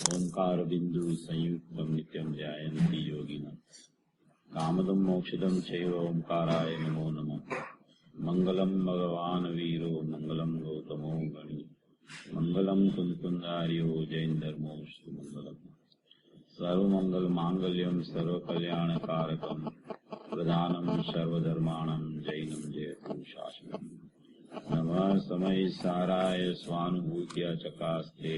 ओंकार बिंदु संयुक्तम नित्यम ध्यायन्ति योगिनः कामदं मोक्षदं चैव ओंकाराय नमो नमः। मंगलम भगवान वीरो मंगलम गौतमो गणि मंगलम कुंकुंदार्यो जैनधर्मोस्तु मंगलम। सर्वमंगल मांगल्यम सर्वकल्याणकारकम प्रधानम सर्वधर्माणं जैनम जयतु शासनम। नमः समय साराय स्वानुभूत्या चकास्ते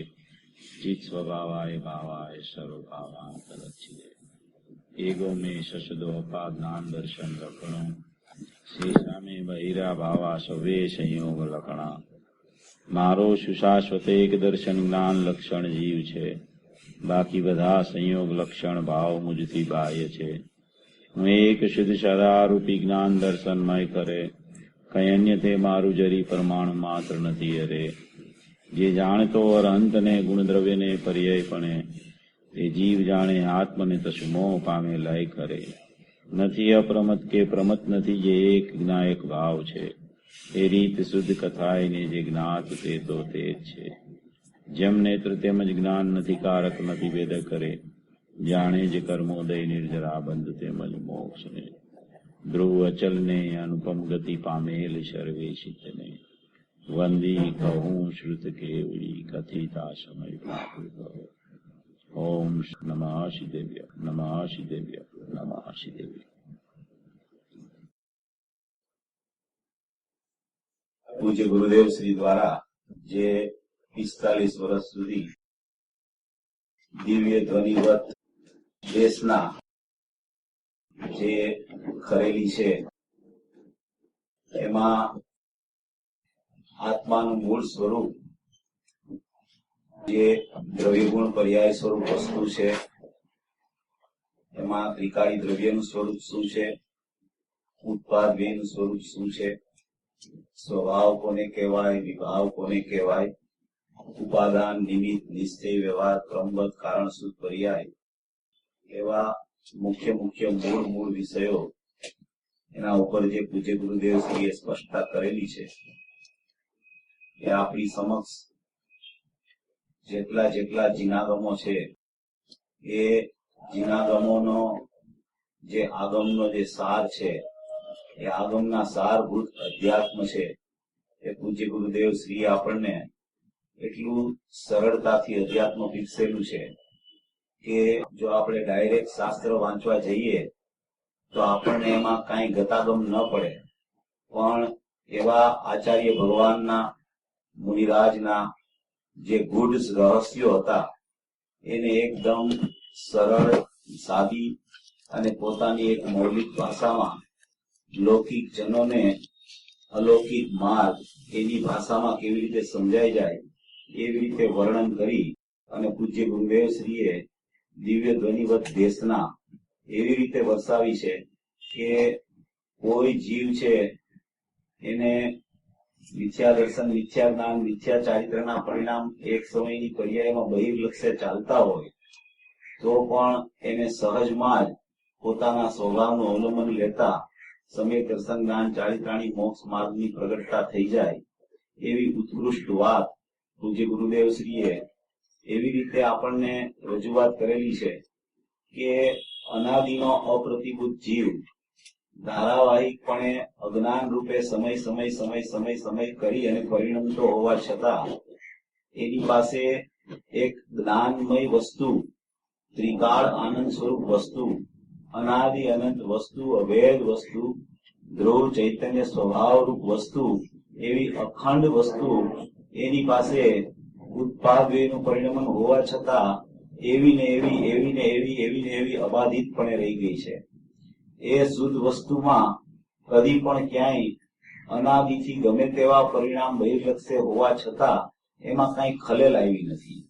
चित् स्वभावाय भावाय सर्वभावांतरच्छिदे। एगो में शशदोपाज्ञान दर्शन लक्षणों शेषा में बहिरा भावा सवे संयोग लक्षणा। मारो सुशाश्वत एक दर्शन ज्ञान लक्षण जीव छे, बाकी बधा संयोग लक्षण भाव मुझથી બાહ્ય છે। હું એક શુદ્ધ સદારૂપી જ્ઞાન દર્શનમય કરે, કઈ અન્ય તે મારું જરી પ્રમાણ માત્ર નથી અરે। જે જાણતો અરહંતને ગુણદ્રવ્યને પર્યાયપણે, તે જીવ જાણે આત્મને તસુ મોહ પામે લય કરે। નથી અપ્રમત કે પ્રમત નથી જે એક જ્ઞાયક ભાવ છે, એ રીત શુદ્ધ કથાઈને જે જ્ઞાત તે તો તે જ છે। જેમ નેત્ર તેમજ જ્ઞાન નથી કારક નથી ભેદ કરે, જાણે જે કર્મોદય નિર્જરા બંધ તેમજ મોક્ષને। ધ્રુવ અચલને અનુપમ ગતિ પામેલ સર્વેશિતને, વંદી કહું શ્રુત કેવડી કથિતા સમય પ્રાકૃત। ઓમ નમઃ શિદેવ્ય નમઃ શિદેવ્ય નમઃ શિદેવ્ય। પૂજ્ય ગુરુદેવ શ્રી દ્વારા જે 45 વર્ષ સુધી દિવ્ય ધ્વનિવત દેશના જે કરેલી છે, એમાં આત્માનું મૂળ સ્વરૂપ જે દ્રવ્યગુણ પર્યાય સ્વરૂપ વસ્તુ છે, એમાં ત્રિકાળી દ્રવ્યનું સ્વરૂપ શું છે, ઉત્પાદ વ્યયનું સ્વરૂપ શું છે, સ્વભાવ કોને કહેવાય, વિભાવ કોને કહેવાય, ઉપાદાન નિમિત્ત નિશ્ચય વ્યવહાર ક્રમબદ્ધ કારણ શુદ્ધ પર્યાય, એવા મુખ્ય મૂળ વિષયો એના ઉપર જે પૂજ્ય ગુરુદેવ શ્રીએ સ્પષ્ટતા કરેલી છે, એ આપણી સમક્ષ જેટલા જીનાગમો છે, એ જીનાગમોનો જે આગમનો જે સાર છે, એ આગમના સારભૂત અધ્યાત્મ છે, એ પૂજ્ય ગુરુદેવ શ્રી આપણને એટલું સરળતાથી અધ્યાત્મ પીરસેલું છે કે જો આપણે ડાયરેક્ટ શાસ્ત્ર વાંચવા જઈએ તો આપણને એમાં કાંઈ ગતાગમ ન પડે, પણ એવા આચાર્ય ભગવાનના મુનિરાજના જે ગૂઢ રહસ્યો હતા, એને એકદમ સરળ સાદી અને પોતાની એક મૌલિક ભાષામાં લૌકિક જનોને અલૌકિક માર્ગ એની ભાષામાં કેવી રીતે સમજાઈ જાય એવી રીતે વર્ણન કરી અને પૂજ્ય ગુરુદેવ શ્રીએ દિવ્ય ધ્વનિવત દેશના એવી રીતે વરસાવી છે કે કોઈ જીવ છે એને મિથ્યા દર્શન, મિથ્યા જ્ઞાન, મિથ્યા ચારિત્રના પરિણામ એક સમયની પર્યાયમાં બહિર્લક્ષ્ય ચાલતા હોય તો પણ એને સહજમાં જ પોતાના સ્વભાવનું અવલંબન લેતા સમય દર્શન જ્ઞાન ચારિત્રાણી મોક્ષ માર્ગની પ્રગટતા થઈ જાય એવી ઉત્કૃષ્ટ વાત પૂજ્ય ગુરુદેવ શ્રીએ એવી રીતે આપણને રજૂઆત કરેલી છે કે અનાદિનો અપ્રતિભૂત જીવ ધારાવાહિકપણે અજ્ઞાન રૂપે સમય કરી અને પરિણમતો હોવા છતાં એની પાસે એક જ્ઞાનમય વસ્તુ, ત્રિકાળ આનંદ સ્વરૂપ વસ્તુ, અનાદિ અનંત વસ્તુ, અભેદ વસ્તુ, ધ્રુવ ચૈતન્ય સ્વભાવરૂપ વસ્તુ, એવી અખંડ વસ્તુ એની પાસે ઉત્પાદનું પરિણમન હોવા છતાં એવી અબાધિતપણે રહી ગઈ છે। એ શુદ્ધ વસ્તુમાં કદી પણ ક્યાંય અનાદિથી ગમે તેવા પરિણામ બહિર્લક્ષ્ય હોવા છતાં એમાં કઈ ખલેલ આવી નથી।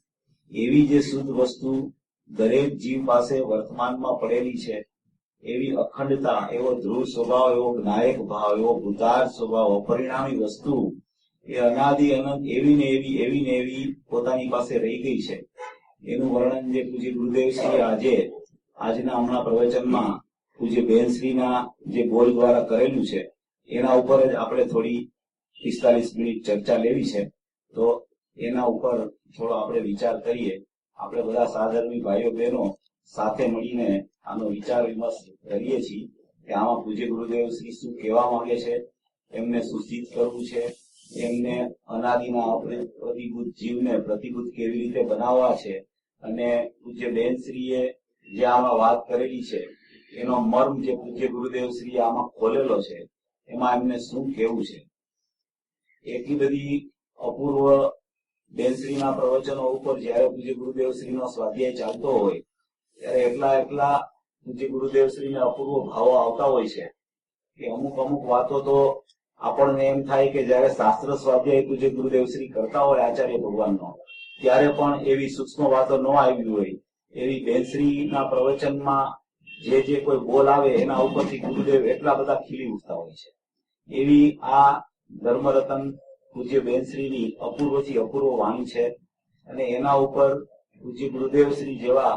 એવી જે શુદ્ધ વસ્તુ દરેક જીવ પાસે વર્તમાનમાં પડેલી છે, એવી અખંડતા, એવો ધ્રુવ સ્વભાવ, એવો જ્ઞાયક ભાવ, એવો ભૂતાર સ્વભાવ, અપરિણામી વસ્તુ એ અનાદિ અનંત એવી ને એવી પોતાની પાસે રહી ગઈ છે. એનું વર્ણન જે પૂજ્ય ગુરુદેવશ્રી આજના હમણાં પ્રવચનમાં પૂજ્ય બેનશ્રીના જે બોલ દ્વારા કરેલું છે એના ઉપર જ આપણે થોડી 45 મિનિટ ચર્ચા લેવી છે. તો એના ઉપર થોડો આપણે વિચાર કરીએ. આપણે બધા સાધર્મી ભાઈઓ બહેનો સાથે મળીને આનો વિચાર વિમર્શ કરીએ છીએ કે આમાં પૂજ્ય ગુરુદેવ શ્રી શું કહેવા માંગે છે, એમને સૂચિત કરવું છે, એમને અનાદિના પ્રતિભૂત જીવને પ્રતિભૂત કેવી રીતે બનાવવા છે, અને પૂજ્ય બેનશ્રીએ જે આમાં વાત કરેલી છે એનો મર્મ જે પૂજ્ય ગુરુદેવ શ્રી આમાં ખોલેલો છે એમાં એમને શું કહેવું છે. એટલી બધી અપૂર્વ બેનશ્રીના પ્રવચનો ઉપર જયારે પૂજ્ય ગુરુદેવ શ્રીનો સ્વાધ્યાય ચાલતો હોય ત્યારે એટલા પૂજ્ય ગુરુદેવ શ્રીને અપૂર્વ ભાવો આવતા હોય છે કે અમુક વાતો તો આપણને એમ થાય કે જયારે શાસ્ત્ર સ્વાધ્યાય પૂજ્ય ગુરુદેવ શ્રી કરતા હોય આચાર્ય ભગવાનનો ત્યારે પણ એવી સૂક્ષ્મ વાતો ન આવી હોય એવી બેનશ્રીના પ્રવચનમાં જે કોઈ બોલ આવે એના ઉપરથી ગુરુદેવ એટલા બધા ખીલી ઉઠતા હોય છે. એવી આ ધર્મરતન પૂજ્ય બેનશ્રીની અપૂર્વથી અપૂર્વ વાણી છે. અને એના ઉપર પૂજ્ય ગુરુદેવ શ્રી જેવા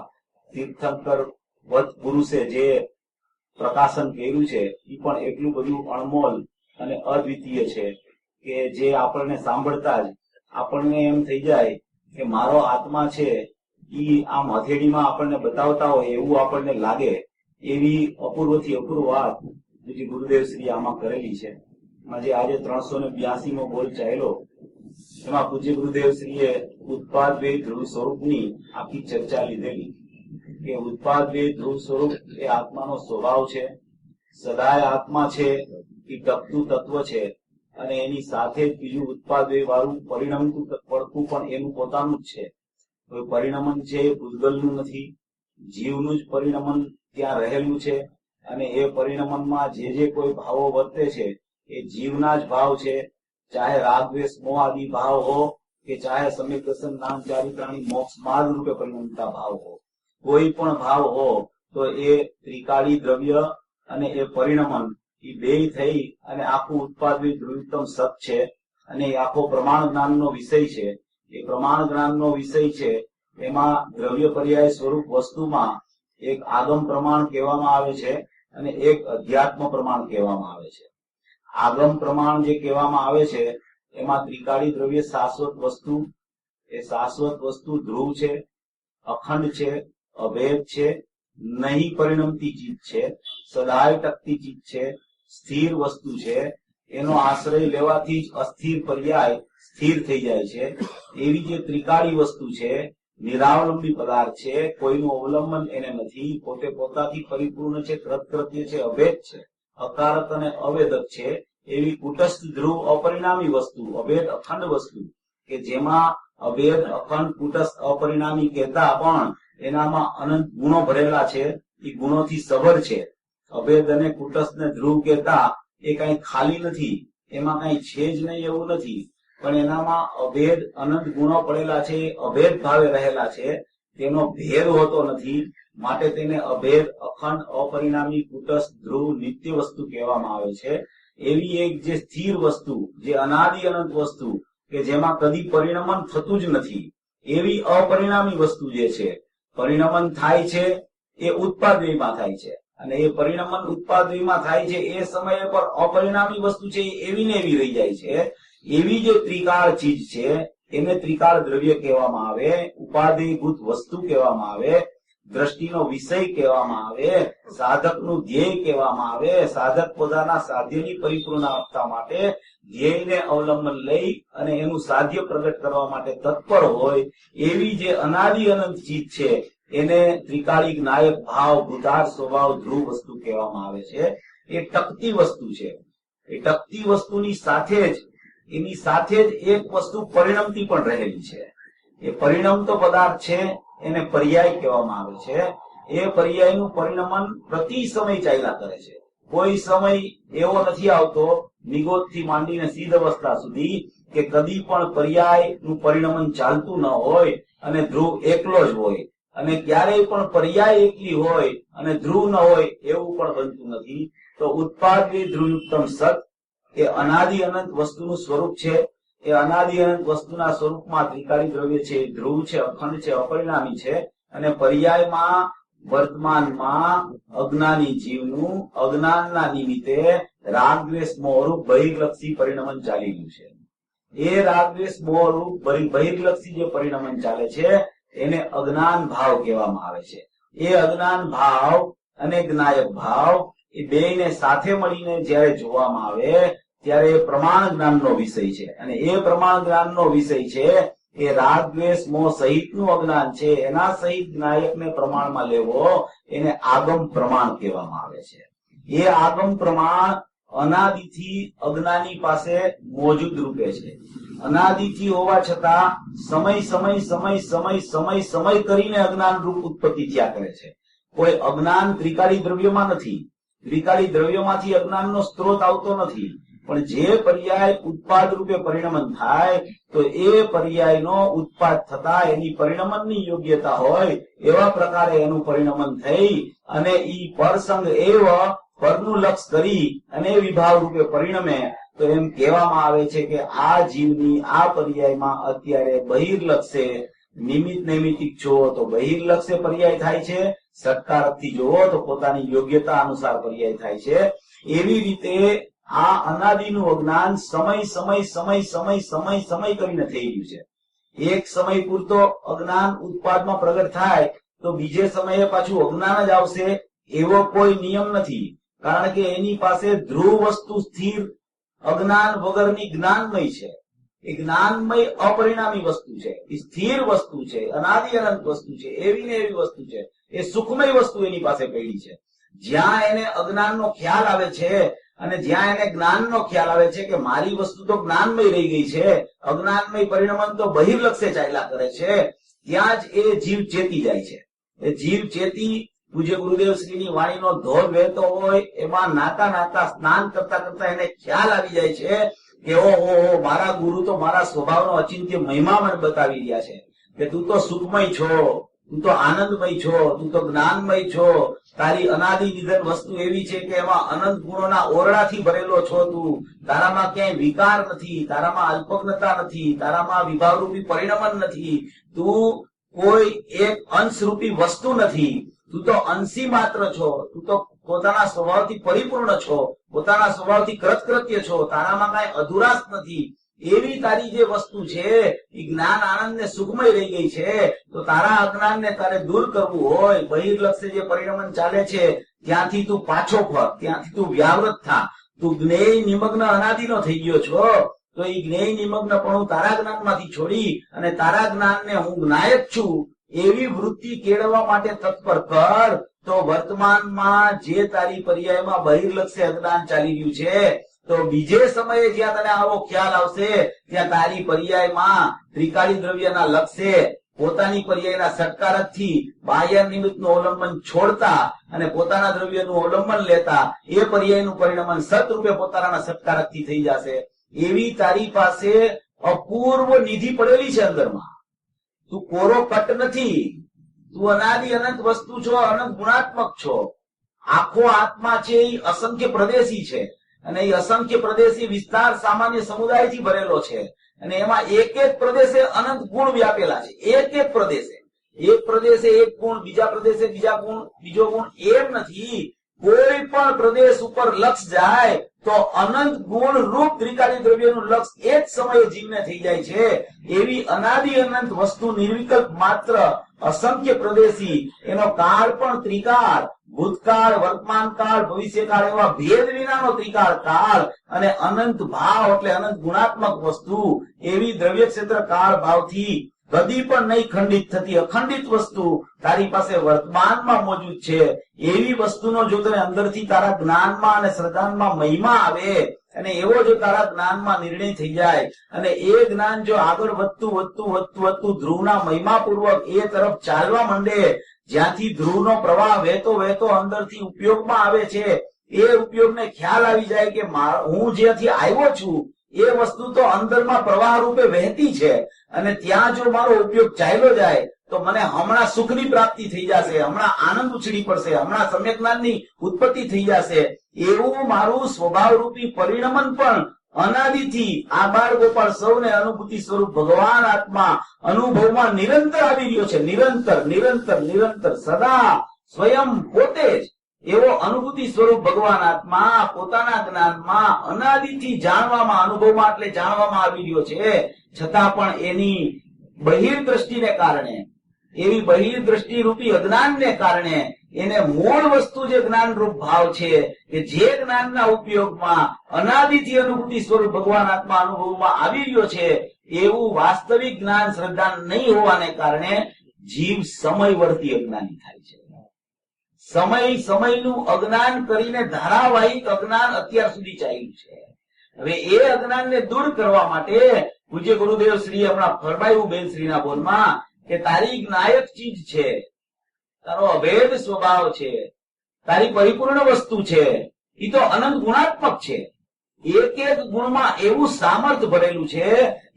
તીર્થંકર વત પુરુષે જે પ્રકાશન કર્યું છે એ પણ એટલું બધું અણમોલ અને અદ્વિતીય છે કે જે આપણને સાંભળતા જ આપણને એમ થઈ જાય કે મારો આત્મા છે ઈ આમ હથેળીમાં આપણને બતાવતા હોય એવું આપણને લાગે. એવી અપૂર્વથી અપૂર્વ વાત પૂજ્ય ગુરુદેવ શ્રી આમાં કરેલી છે. આજે 382મો બોલ ચાલ્યો એમાં પૂજ્ય ગુરુદેવ શ્રીએ ઉત્પાદ વે ધ્રુવ સ્વરૂપની આખી ચર્ચા લીધેલી કે ઉત્પાદ વે ધ્રુવ સ્વરૂપ એ આત્માનો સ્વભાવ છે. સદાય આત્મા છે એ ટકતું તત્વ છે અને એની સાથે જ બીજું ઉત્પાદ વે વાળું પરિણમતું પડતું પણ એનું પોતાનું જ છે. કોઈ પરિણમન છે એ ભૂતગલનું નથી, જીવનું જ પરિણમન ત્યાં રહેલું છે. અને એ પરિણમનમાં જે કોઈ ભાવો વર્તે છે એ જીવના જ ભાવ છે. ચાહે રાગ દ્વેષ મોહ આદિ ભાવ હો કે ચાહે સમ્યક દર્શન નામ ચારિત્રાણી મોક્ષ માર્ગ રૂપે પરિણમતા ભાવ હો, કોઈ પણ ભાવ હો તો એ ત્રિકાળી દ્રવ્ય અને એ પરિણમન એ બે થઈ અને આખું ઉત્પાદ ધ્રુવિતમ સત છે. અને એ આખો પ્રમાણ જ્ઞાનનો વિષય છે. એ પ્રમાણ જ્ઞાનનો વિષય છે. એમાં દ્રવ્ય પર્યાય સ્વરૂપ વસ્તુમાં એક આગમ પ્રમાણ કહેવામાં આવે છે અને એક અધ્યાત્મ પ્રમાણ કહેવામાં આવે છે. આગમ પ્રમાણ જે કહેવામાં આવે છે એમાં ત્રિકાળી દ્રવ્ય શાશ્વત વસ્તુ, એ શાશ્વત વસ્તુ ધ્રુવ છે, અખંડ છે, અભેદ છે, નહીં પરિણમતી ચીજ છે, સદાય ટકતી ચીજ છે, સ્થિર વસ્તુ છે. એનો આશ્રય લેવાથી જ અસ્થિર પર્યાય સ્થિર થઈ જાય છે. એવી જે ત્રિકાળી વસ્તુ છે, નિરાવલંબી પદાર્થ છે, કોઈનું અવલંબન એને નથી, પોતે પોતાથી પરિપૂર્ણ છે, કૃતકૃત્ય છે, અભેદ છે, અકારક અને અવેદક છે. એવી કુટસ્થ ધ્રુવ અપરિણામી વસ્તુ, અભેદ અખંડ વસ્તુ કે જેમાં અભેદ અખંડ કુટસ્થ અપરિણામી કહેતા પણ એનામાં અનંત ગુણો ભરેલા છે. એ ગુણોથી સભર છે. અભેદ અને કુટસ્થ ને ધ્રુવ કહેતા એ કઈ ખાલી નથી, એમાં કઈ છે જ નહીં એવું નથી, પણ એનામાં અભેદ અનંત ગુણો પડેલા છે, અભેદ ભાવે રહેલા છે. તેનો ભેદ હોતો નથી, માટે તેને અભેદ અખંડ અપરિણામી કુટસ્થ ધ્રુવ નિત્ય વસ્તુ કહેવામાં આવે છે. એવી એક જે સ્થિર વસ્તુ, જે અનાદિ અનંત વસ્તુ કે જેમાં કદી પરિણમન થતું જ નથી, એવી અપરિણામી વસ્તુ જે છે, પરિણમન થાય છે એ ઉત્પાદનમાં થાય છે અને એ પરિણમન ઉત્પાદનમાં થાય છે એ સમયે પર અપરિણામી વસ્તુ છે એવી ને એવી રહી જાય છે. એવી જે ત્રિકાળ ચીજ છે એને ત્રિકાળ દ્રવ્ય કહેવામાં આવે, ઉપાધિભૂત વસ્તુ કહેવામાં આવે, દ્રષ્ટિનો વિષય કહેવામાં આવે, સાધકનું ધ્યેય કહેવામાં આવે. સાધક પોતાના સાધ્યની પરિપૂર્ણતા માટે ધ્યેયને અવલંબન લઈ અને એનું સાધ્ય પ્રગટ કરવા માટે તત્પર હોય એવી જે અનાદિ અનંત ચીજ છે એને ત્રિકાળિક નાયક ભાવ ભૂતાર સ્વભાવ ધ્રુવ વસ્તુ કહેવામાં આવે છે. એ ટકતી વસ્તુ છે. એ ટકતી વસ્તુની સાથે જ એની સાથે જ એક વસ્તુ પરિણમતી પણ રહેલી છે. એ પરિણમતો પદાર્થ છે એને પર્યાય કહેવામાં આવે છે. એ પર્યાયનું પરિણમન પ્રતિ સમય ચાલ્યા કરે છે. કોઈ સમય એવો નથી આવતો નિગોદથી માંડીને સિદ્ધ અવસ્થા સુધી કે કદી પણ પર્યાયનું પરિણમન ચાલતું ન હોય અને ધ્રુવ એકલો જ હોય, અને ક્યારેય પણ પર્યાય એકલી હોય અને ધ્રુવ ન હોય એવું પણ બનતું નથી. તો ઉત્પાદ ધ્રુવયુક્તમ સત એ અનાદિ અનંત વસ્તુનું સ્વરૂપ છે. એ અનાદિ અનંત વસ્તુના સ્વરૂપમાં ત્રિકાળી દ્રવ્ય છે, ધ્રુવ છે, અખંડ છે, અપરિણામી છે. અને પર્યાયમાં વર્તમાનમાં અજ્ઞાની જીવનું અજ્ઞાનના નિમિત્તે રાગ દ્વેષ મોહરૂપ બહિર્લક્ષી પરિણમન ચાલી રહ્યું છે. એ રાગ દ્વેષ મોહરૂપ બહિર્લક્ષી જે પરિણમન ચાલે છે એને અજ્ઞાન ભાવ કહેવામાં આવે છે. એ અજ્ઞાન ભાવ અને જ્ઞાયક ભાવ એ બેયને સાથે મળીને જ્યારે જોવામાં આવે ત્યારે એ પ્રમાણ જ્ઞાનનો વિષય છે. અને એ પ્રમાણ જ્ઞાનનો વિષય છે એ રાગ દ્વેષ મોહ સહિતનું અજ્ઞાન છે. એના સહિત જ્ઞાયકને પ્રમાણમાં લેવો એને આગમ પ્રમાણ કહેવામાં આવે છે. એ આગમ પ્રમાણ અનાદિથી અજ્ઞાની પાસે મોજૂદ રૂપે છે. અનાદિથી હોવા છતાં સમય સમય સમય સમય સમય સમય કરીને અજ્ઞાન રૂપ ઉત્પત્તિ થયા કરે છે. કોઈ અજ્ઞાન ત્રિકાળી દ્રવ્યમાં નથી. ત્રિકાળી દ્રવ્યમાંથી અજ્ઞાનનો સ્ત્રોત આવતો નથી. પણ જે પર્યાય ઉત્પાદ રૂપે પરિણમન થાય તો એ પર્યાયનો ઉત્પાદ થતા એની પરિણમનની યોગ્યતા હોય એવા પ્રકારે એનું પરિણમન થઈ અને ઈ પરસંગ એવ પરનું લક્ષ કરી અને વિભાવ રૂપે પરિણમે તો એમ કહેવામાં આવે છે કે આ જીવની આ પર્યાયમાં અત્યારે બહિર્લક્ષે નિમિત્ત નૈમિતિક જોવો તો બહિર્લક્ષે પર્યાય થાય છે, સત્કારકથી જોવો તો પોતાની યોગ્યતા અનુસાર પર્યાય થાય છે. એવી રીતે આ અનાદિનું અજ્ઞાન સમય સમય સમય સમય સમય સમય કરીને થઈ રહ્યું છે. એક સમય પૂરતો અજ્ઞાન ઉત્પાદમાં પ્રગટ થાય તો બીજે સમયે પાછું અજ્ઞાન જ આવશે એવો કોઈ નિયમ નથી. કારણ કે એની પાસે ધ્રુવ વસ્તુ સ્થિર અજ્ઞાન વગરની જ્ઞાનમય છે. એ જ્ઞાનમય અપરિણામી વસ્તુ છે, એ સ્થિર વસ્તુ છે, અનાદિ અનંત વસ્તુ છે, એવી ને એવી વસ્તુ છે. એ સુખમય વસ્તુ એની પાસે પડી છે. જ્યાં એને અજ્ઞાનનો ખ્યાલ આવે છે અને જ્યાં એને જ્ઞાનનો ખ્યાલ આવે છે કે મારી વસ્તુ તો જ્ઞાનમય રહી ગઈ છે, અજ્ઞાનમય પરિણમન તો બહિર્લક્ષે ચાલ્યા કરે છે, ત્યાં જ એ જીવ ચેતી જાય છે. એ જીવ ચેતી પૂજ્ય ગુરુદેવ શ્રીની વાણીનો ધોધ વહેતો હોય એમાં નાતા નાતા સ્નાન કરતા કરતા એને ખ્યાલ આવી જાય છે કે ઓહો મારા ગુરુ તો મારા સ્વભાવનો અચિંત્ય મહિમા મને બતાવી રહ્યા છે કે તું તો સુખમય છો, તું તો આનંદમય છો, તું તો જ્ઞાનમય છો. તારી અનાદિ નિધન વસ્તુ એવી છે કે એમાં અનંત ગુણોના ઓરડાથી ભરેલો છો. તું તારામાં ક્યાંય વિકાર નથી, તારામાં અલ્પજ્ઞતા નથી, તારામાં વિભાવરૂપી પરિણમન નથી, તું કોઈ એક અંશરૂપી વસ્તુ નથી, તું તો અંશી માત્ર છો, તું તો પોતાના સ્વભાવથી પરિપૂર્ણ છો, પોતાના સ્વભાવથી કૃતકૃત્ય છો, તારામાં કાંઈ અધુરાશ નથી. એવી તારી જે વસ્તુ છે એ જ્ઞાન આનંદ ને સુખમય રહી ગઈ છે. તો તારા અજ્ઞાનને તારે દૂર કરવું હોય, બહિર્લક્ષે જે પરિણમન ચાલે છે ત્યાંથી તું પાછો ફર, ત્યાંથી તું વ્યાવૃત થા. તું જ્ઞેય નિમગ્ન અનાદિનો થઈ ગયો છો તો એ જ્ઞેય નિમગ્ન પણ તારા જ્ઞાનમાંથી છોડી અને તારા જ્ઞાનને હું જ્ઞાયક છું એવી વૃત્તિ કેળવવા માટે તત્પર કર. તો વર્તમાનમાં જે તારી પર્યાયમાં બહિર્લક્ષે અજ્ઞાન ચાલી રહ્યું છે તો બીજે સમયે જ્યાં તને આવો ખ્યાલ આવશે ત્યાં તારી પર્યાયમાં ત્રિકાળી દ્રવ્યના લક્ષે પોતાની પર્યાયના સત્કારકથી બાહ્ય નિમિત્તનું અવલંબન છોડતા અને પોતાના દ્રવ્યનું અવલંબન લેતા એ પર્યાયનું પરિણમન સતરૂપે પોતાના સત્કારકથી થઈ જશે. એવી તારી પાસે અપૂર્વ નિધિ પડેલી છે અંદરમાં. તું કોરો કટ નથી, તું અનાદિ અનંત વસ્તુ છો, અનંત ગુણાત્મક છો. આખો આત્મા છે એ અસંખ્ય પ્રદેશી છે અને એ અસંખ્ય પ્રદેશી વિસ્તાર સામાન્ય સમુદાયથી ભરેલો છે અને એમાં એક એક પ્રદેશે અનંત ગુણ વ્યાપેલા છે. એક એક પ્રદેશે એક ગુણ, બીજા પ્રદેશે બીજા ગુણ, બીજો ગુણ, એમ નથી. કોઈ પણ પ્રદેશ ઉપર લક્ષ જાય તો અનંત ગુણ રૂપ ત્રિકાળી દ્રવ્યનું લક્ષ એ જ સમયે જીવને થઈ જાય છે. એવી અનાદિ અનંત વસ્તુ નિર્વિકલ્પ માત્ર અસંખ્ય પ્રદેશી, એનો કાળ પણ ત્રિકાળ, ભૂતકાળ, વર્તમાન કાળ, ભવિષ્યકાળ એવા ભેદ વિનાનો ત્રિકાળ કાળ અને અનંત ભાવ એટલે અનંત ગુણાત્મક વસ્તુ એવી દ્રવ્ય ક્ષેત્ર કાળ ભાવથી કદી પણ નહીં ખંડિત થતી અખંડિત વસ્તુ તારી પાસે વર્તમાનમાં મોજૂદ છે. એવી વસ્તુનો જો તને અંદરથી તારા જ્ઞાનમાં અને શ્રદ્ધામાં મહિમા આવે અને એવો જો તારા જ્ઞાનમાં નિર્ણય થઈ જાય અને એ જ્ઞાન જો આગળ વધતું ધ્રુવના મહિમાપૂર્વક એ તરફ ચાલવા માંડે, જ્યાંથી ધ્રુવનો પ્રવાહ વહેતો વહેતો અંદરથી ઉપયોગમાં આવે છે, એ ઉપયોગને ખ્યાલ આવી જાય કે હું જ્યાંથી આવ્યો છું એ વસ્તુ તો અંદરમાં પ્રવાહ રૂપે વહેતી છે અને ત્યાં જો મારો ઉપયોગ ચાલ્યો જાય તો મને હમણાં સુખની પ્રાપ્તિ થઈ જશે, હમણાં આનંદ ઉછળી પડશે, હમણાં સમ્યક જ્ઞાનની ઉત્પત્તિ થઈ જશે. એવું મારું સ્વભાવ રૂપી પરિણમન પણ અનાદિથી આ બાળ ગોપાળ સૌને અનુભૂતિ સ્વરૂપ ભગવાન આત્મા અનુભવમાં નિરંતર આવી રહ્યો છે. નિરંતર નિરંતર નિરંતર સદા સ્વયં પોતે જ એવો અનુભૂતિ સ્વરૂપ ભગવાન આત્મા પોતાના જ્ઞાનમાં અનાદિથી જાણવામાં, અનુભવમાં એટલે જાણવામાં આવી રહ્યો છે. છતાં પણ એની બહિર્દ્રષ્ટિને કારણે, એવી બહિર્દ્રષ્ટિ રૂપી અજ્ઞાનને કારણે એને મૂળ વસ્તુ જે જ્ઞાન રૂપ ભાવ છે કે જે જ્ઞાનના ઉપયોગમાં અનાદિથી અનુભૂતિ સ્વરૂપ ભગવાન આત્મા અનુભવમાં આવી રહ્યો છે એવું વાસ્તવિક જ્ઞાન શ્રદ્ધા નહીં હોવાને કારણે જીવ સમયવર્તી અજ્ઞાની થાય છે. સમયનું અજ્ઞાન કરીને ધારાવાહિક અજ્ઞાન અત્યાર સુધી ચાલ્યું છે. હવે એ અજ્ઞાનને દૂર કરવા માટે પૂજ્ય ગુરુદેવ શ્રી હમણાં ફરમાયું બેન શ્રીના બોલમાં કે તારી જ્ઞાયક ચીજ છે, તારો અભેદ સ્વભાવ છે, તારી પરિપૂર્ણ વસ્તુ છે, એ તો અનંત ગુણાત્મક છે. એક એક ગુણમાં એવું સામર્થ્ય ભરેલું છે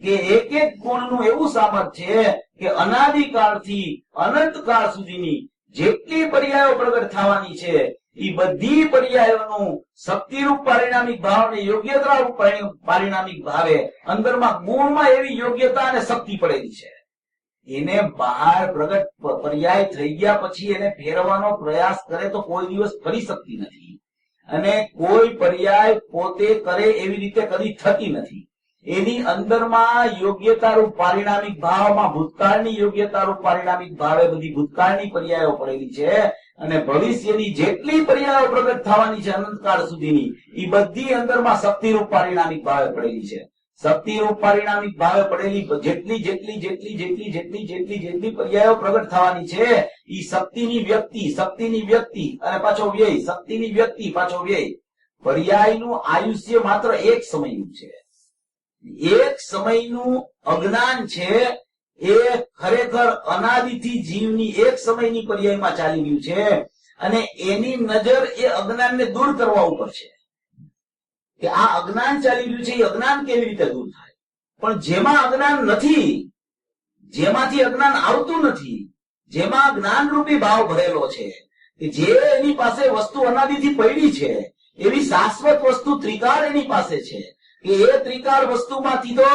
કે એક એક ગુણનું એવું સામર્થ્ય છે કે અનાદિકાળથી અનંત કાળ સુધીની જેટલી પર્યાયો પ્રગટ થવાની છે એ બધી પર્યાયોનું શક્તિરૂપ પારિણામિક ભાવ અને યોગ્યતારૂપ પારિણામિક ભાવે અંદરમાં ગુણમાં એવી યોગ્યતા અને શક્તિ પડેલી છે. એને બહાર પ્રગટ પર્યાય થઈ ગયા પછી એને ફેરવવાનો પ્રયાસ કરે તો કોઈ દિવસ ફરી શકતી નથી, અને કોઈ પર્યાય પોતે કરે એવી રીતે કદી થતી નથી. એની અંદરમાં યોગ્યતારૂપ પારિણામિક ભાવમાં ભૂતકાળની યોગ્યતારૂપ પારિણામિક ભાવે બધી ભૂતકાળની પર્યાયો પડેલી છે, અને ભવિષ્યની જેટલી પર્યાયો પ્રગટ થવાની છે અનંતકાળ સુધીની એ બધી અંદરમાં શક્તિરૂપ પારિણામિક ભાવે પડેલી છે. શક્તિરૂપ પારિણામિક ભાવે પડેલી જેટલી જેટલી જેટલી જેટલી જેટલી જેટલી જેટલી પર્યાયો પ્રગટ થવાની છે એ શક્તિની વ્યક્તિ અને પાછો વ્યય, શક્તિની વ્યક્તિ પાછો વ્યય. પર્યાયનું આયુષ્ય માત્ર એક સમયનું છે. એક સમયનું અજ્ઞાન છે એ ખરેખર અનાદિથી જીવની એક સમયની પર્યાયમાં ચાલી રહ્યું છે, અને એની નજર એ અજ્ઞાનને દૂર કરવા ઉપર છે કે આ અજ્ઞાન ચાલી રહ્યું છે એ અજ્ઞાન કેવી રીતે દૂર થાય. પણ જેમાં અજ્ઞાન નથી, જેમાંથી અજ્ઞાન આવતું નથી, જેમાં જ્ઞાન રૂપી ભાવ ભરેલો છે કે જે એની પાસે વસ્તુ અનાદિથી પડી છે એવી શાશ્વત વસ્તુ ત્રિકાળ એની પાસે છે કે એ ત્રિકાળ વસ્તુમાંથી તો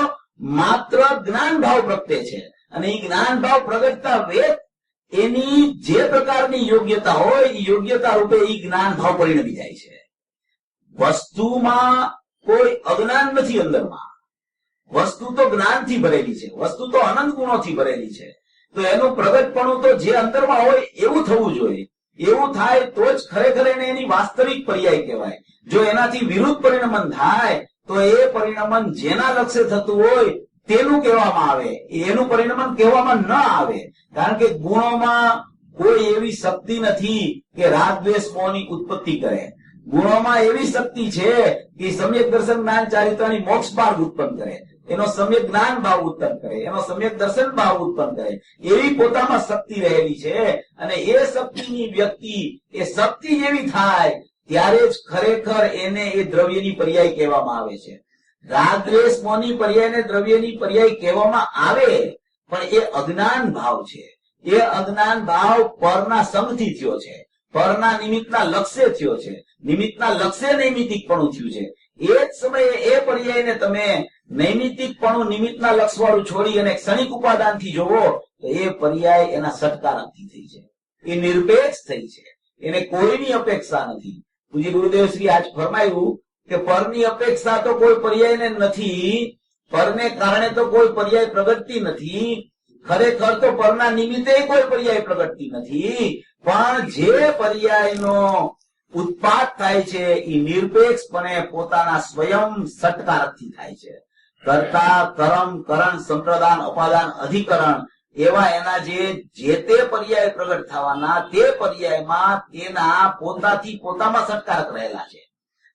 માત્ર જ્ઞાન ભાવ પ્રગટે છે, અને એ જ્ઞાન ભાવ પ્રગટતા વેત એની જે પ્રકારની યોગ્યતા હોય એ યોગ્યતા રૂપે એ જ્ઞાન ભાવ પરિણમી જાય છે. વસ્તુમાં કોઈ અજ્ઞાન નથી, અંદરમાં વસ્તુ તો જ્ઞાનથી ભરેલી છે, વસ્તુ તો અનંત ગુણોથી ભરેલી છે. તો એનું પ્રગટપણું તો જે અંદરમાં હોય એવું થવું જોઈએ. એવું થાય તો જ ખરેખર એને એની વાસ્તવિક પર્યાય કહેવાય. જો એનાથી વિરુદ્ધ પરિણમન થાય તો એ પરિણમન જેના લક્ષ્ય થતું હોય તેનું કહેવામાં આવે, એનું પરિણમન કહેવામાં ન આવે. કારણ કે ગુણોમાં કોઈ એવી શક્તિ નથી કે રાગ દ્વેષ મોહની ઉત્પત્તિ કરે. ગુણોમાં એવી શક્તિ છે કે સમ્યક દર્શન જ્ઞાન ચારિત્રની મોક્ષ માર્ગ ઉત્પન્ન કરે, એનો સમ્યક જ્ઞાન ભાવ ઉત્પન્ન કરે, એનો સમ્યક દર્શન ભાવ ઉત્પન્ન કરે, એવી પોતામાં શક્તિ રહેલી છે. અને એ શક્તિની વ્યક્તિ એ શક્તિ જેવી થાય ત્યારે જ ખરેખર એને એ દ્રવ્યની પર્યાય કહેવામાં આવે છે. રાગ દ્વેષ મોહની પર્યાયને દ્રવ્યની પર્યાય કહેવામાં આવે, પણ એ અજ્ઞાન ભાવ છે. એ અજ્ઞાન ભાવ પરના સંગથી થયો છે, પરના નિમિત્તના લક્ષ્ય થયો છે, નિમિત્તના લક્ષ્ય નૈમિતિકપણું થયું છે. એ જ સમયે એ પર્યાયને તમે નૈમિતિકપણું નિમિત્તના લક્ષ્યવાળું છોડી અને ક્ષણિક ઉપાદાનથી જોવો તો એ પર્યાય એના સટકારકથી થઈ છે, એ નિરપેક્ષ થઈ છે, એને કોઈની અપેક્ષા નથી. પૂજ્ય ગુરુદેવ શ્રી આજ ફરમાયું કે પરની અપેક્ષા તો કોઈ પર્યાયને નથી, પરને કારણે તો કોઈ પર્યાય પ્રગટતી નથી, ખરેખર તો પરના નિમિત્તે કોઈ પર્યાય પ્રગટતી નથી. પણ જે પર્યાયનો ઉત્પાદ થાય છે એ નિરપેક્ષપણે પોતાના સ્વયં સટકારકથી થાય છે. કર્તા કર્મ કરણ સંપ્રદાન અપાદાન અધિકરણ એવા એના જે તે પર્યાય પ્રગટ થવાના તે પર્યાયમાં તેના પોતાથી પોતામાં સટકારક રહેલા છે.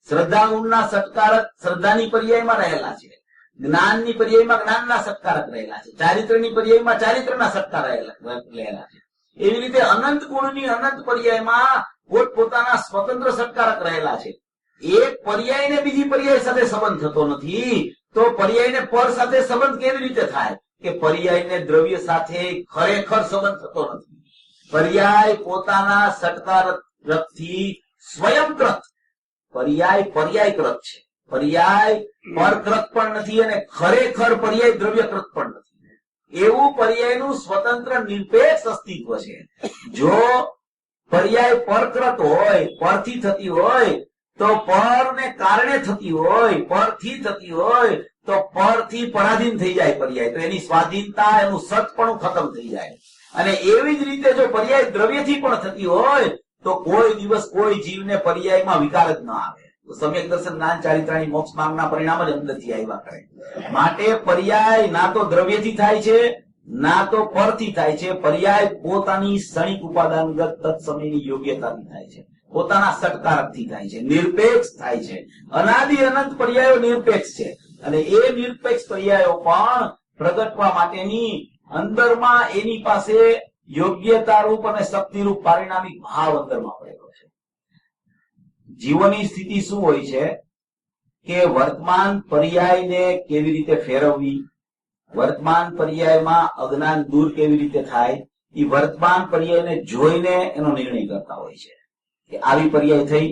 શ્રદ્ધા ગુણના સટકારક શ્રદ્ધાની પર્યાયમાં રહેલા છે, જ્ઞાનની પર્યાયમાં જ્ઞાનના સટકારક રહેલા છે, ચારિત્રની પર્યાયમાં ચારિત્રના સટકાર રહેલા છે. એવી રીતે અનંત ગુણની અનંત પર્યાયમાં પોતપોતાના સ્વતંત્ર સટકારક રહેલા છે. એક પર્યાયને બીજી પર્યાય સાથે સંબંધ થતો નથી, તો પર્યાયને પર સાથે સંબંધ કેવી રીતે થાય કે પર્યાયને દ્રવ્ય સાથે ખરેખર સંબંધ થતો નથી. પર્યાય પોતાના સટકારકથી સ્વયંકૃત, પર્યાયકૃત છે. પર્યાય પરકૃત પણ નથી અને ખરેખર પર્યાય દ્રવ્યકૃત પણ નથી. એવું પર્યાયનું સ્વતંત્ર નિરપેક્ષ અસ્તિત્વ છે. જો પર્યાય પરકૃત હોય, પરથી થતી હોય, તો પરને કારણે થતી હોય, પરથી થતી હોય, તો પરથી પરાધીન થઈ જાય પર્યાય. તો એની સ્વાધીનતા, એનું સતપણું ખતમ થઈ જાય. અને એવી જ રીતે જો પર્યાય દ્રવ્યથી પણ થતી હોય તો કોઈ દિવસ કોઈ જીવને પર્યાયમાં વિકાર જ ન આવે. સમ્યક દર્શન, જ્ઞાન, ચારિત્રાણી, મોક્ષ માર્ગના પરિણામ જ અંદરથી આવ્યા કરે. માટે પર્યાય ના તો દ્રવ્યથી થાય છે, ના તો પરથી થાય છે. પર્યાય પોતાની ક્ષણિક ઉપાદાનગત તત્સમયની યોગ્યતાથી થાય છે, પોતાના સટકારકથી થાય છે, નિરપેક્ષ થાય છે. અનાદિ અનંત પર્યાયો નિરપેક્ષ છે અને એ નિરપેક્ષ પર્યાયો પણ પ્રગટવા માટેની અંદરમાં એની પાસે યોગ્યતારૂપ અને શક્તિરૂપ પારિણામિક ભાવ અંદરમાં પડેલો છે. જીવોની સ્થિતિ શું હોય છે કે વર્તમાન પર્યાયને કેવી રીતે ફેરવવી, વર્તમાન પર્યાયમાં અજ્ઞાન દૂર કેવી રીતે થાય, એ વર્તમાન પર્યાયને જોઈને એનો નિર્ણય કરતા હોય છે કે આવી પર્યાય થઈ,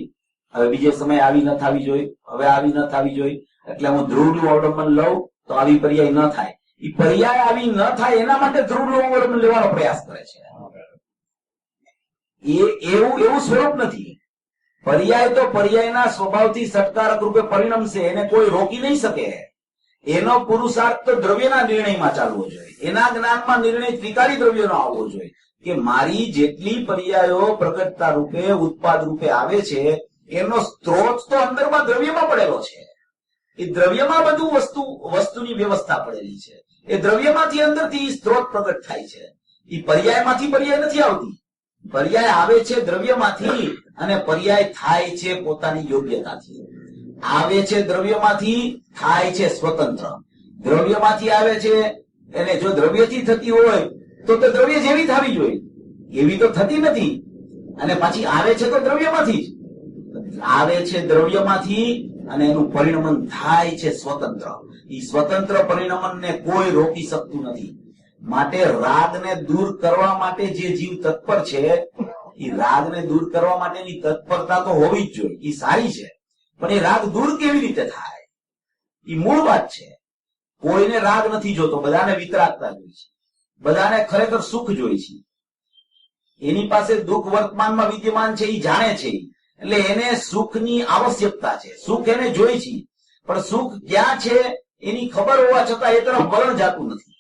હવે બીજે સમય આવી ન થવી જોઈએ, હવે આવી ન થવી જોઈએ, એટલે હું ધ્રુવનું અવલંબન લઉં તો આવી પર્યાય ન થાય. એ પર્યાય આવી ન થાય એના માટે ધ્રુવનું અવલંબન લેવાનો પ્રયાસ કરે છે. એવું સ્વરૂપ નથી. પર્યાય તો પર્યાયના સ્વભાવથી સટકારક રૂપે પરિણમશે, એને કોઈ રોકી નહીં શકે. એનો પુરુષાર્થ તો દ્રવ્યના નિર્ણયમાં ચાલવો જોઈએ, એના જ્ઞાનમાં નિર્ણય ત્રિકાળી દ્રવ્યનો આવવો જોઈએ કે મારી જેટલી પર્યાયો પ્રગટતા રૂપે, ઉત્પાદ રૂપે આવે છે એનો સ્ત્રોત તો અંદરમાં દ્રવ્યમાં પડેલો છે. એ દ્રવ્યમાં બધું વસ્તુની વ્યવસ્થા પડેલી છે. એ દ્રવ્યમાંથી અંદરથી સ્ત્રોત પ્રગટ થાય છે. એ પર્યાયમાંથી પર્યાય નથી આવતી. પર્યાય આવે છે દ્રવ્યમાંથી અને પર્યાય થાય છે પોતાની યોગ્યતાથી. આવે છે દ્રવ્યમાંથી, થાય છે સ્વતંત્ર. દ્રવ્યમાંથી આવે છે એને જો દ્રવ્યથી થતી હોય તો દ્રવ્ય જેવી થવી જોઈએ, એવી તો થતી નથી. અને પાછી આવે છે તો દ્રવ્યમાંથી જ આવે છે, દ્રવ્યમાંથી, અને એનું પરિણમન થાય છે સ્વતંત્ર. એ સ્વતંત્ર પરિણમનને કોઈ રોકી શકતું નથી. માટે રાગને દૂર કરવા માટે જે જીવ તત્પર છે એ રાગને દૂર કરવા માટેની તત્પરતા તો હોવી જ જોઈએ, એ સારી છે. પણ એ રાગ દૂર કેવી રીતે થાય એ મૂળ વાત છે. કોઈને રાગ નથી જોતો, બધાને વિતરાગતા જોઈ છે, બધાને ખરેખર સુખ જોઈ છે. એની પાસે દુઃખ વર્તમાનમાં વિદ્યમાન છે એ જાણે છે, એટલે એને સુખની આવશ્યકતા છે, સુખ એને જોઈ છે. પણ સુખ ક્યાં છે એની ખબર હોવા છતાં એ તરફ વલણ જાતું નથી.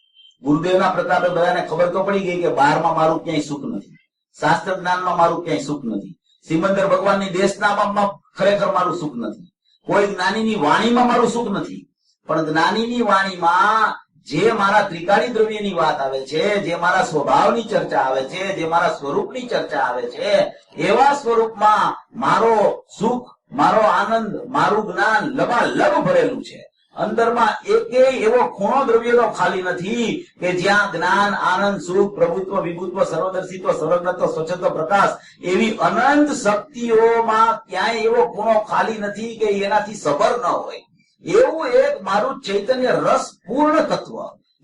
ગુરુદેવના પ્રતાપે બધાને ખબર તો પડી ગઈ કે બહારમાં મારું ક્યાંય સુખ નથી, શાસ્ત્ર જ્ઞાનમાં મારું ક્યાંય સુખ નથી, સિમંદર ભગવાનની દેશનામાં ખરેખર મારું સુખ નથી, કોઈ જ્ઞાનીની વાણીમાં મારું સુખ નથી. પણ જ્ઞાનીની વાણીમાં જે મારા ત્રિકાળી દ્રવ્યની વાત આવે છે, જે મારા સ્વભાવની ચર્ચા આવે છે, જે મારા સ્વરૂપની ચર્ચા આવે છે, એવા સ્વરૂપમાં મારો સુખ, મારો આનંદ, મારું જ્ઞાન લબાલબ ભરેલું છે. અંદરમાં એકેય એવો ખૂણો દ્રવ્યનો ખાલી નથી કે જ્યાં જ્ઞાન, આનંદ, સુખ, પ્રભુત્વ, વિભુત્વ, સર્વદર્શિત્વ, સર્વજ્ઞત્વ, સ્વચ્છત્વ, પ્રકાશ એવી અનંત શક્તિઓમાં ક્યાંય એવો ખૂણો ખાલી નથી કે એનાથી સબર ન હોય. એવું એક મારું ચૈતન્ય રસ પૂર્ણ તત્વ,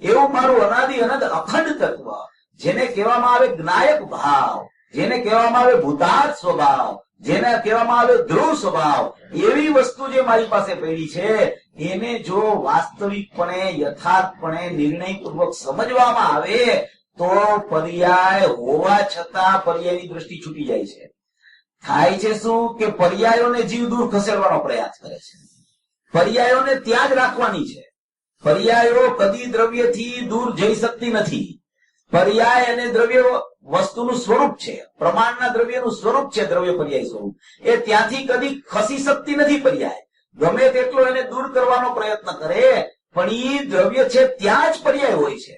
એવું મારું અનાદિ અનંત અખંડ તત્વ, જેને કહેવામાં આવે જ્ઞાયક ભાવ, જેને કહેવામાં આવે ભૂતાર્થ સ્વભાવ, જેને કહેવામાં આવે ધ્રુવ સ્વભાવ, એવી વસ્તુ જે મારી પાસે પડી છે એને જો વાસ્તવિકપણે, યથાર્થપણે, નિર્ણયપૂર્વક સમજવામાં આવે તો પર્યાય હોવા છતાં પર્યાયની દ્રષ્ટિ છૂટી જાય છે. થાય છે શું કે પર્યાયોને જીવ દૂર ખસેડવાનો પ્રયાસ કરે છે, પર્યાયોને ત્યાં જ રાખવાની છે. પર્યાયો કદી દ્રવ્યથી દૂર જઈ શકતી નથી. પર્યાય અને દ્રવ્ય વસ્તુનું સ્વરૂપ છે, પ્રમાણના દ્રવ્યનું સ્વરૂપ છે દ્રવ્ય પર્યાય સ્વરૂપ. એ ત્યાંથી કદી ખસી શકતી નથી. પર્યાય ગમે તેટલો એને દૂર કરવાનો પ્રયત્ન કરે પણ એ દ્રવ્ય છે ત્યાં જ પર્યાય હોય છે.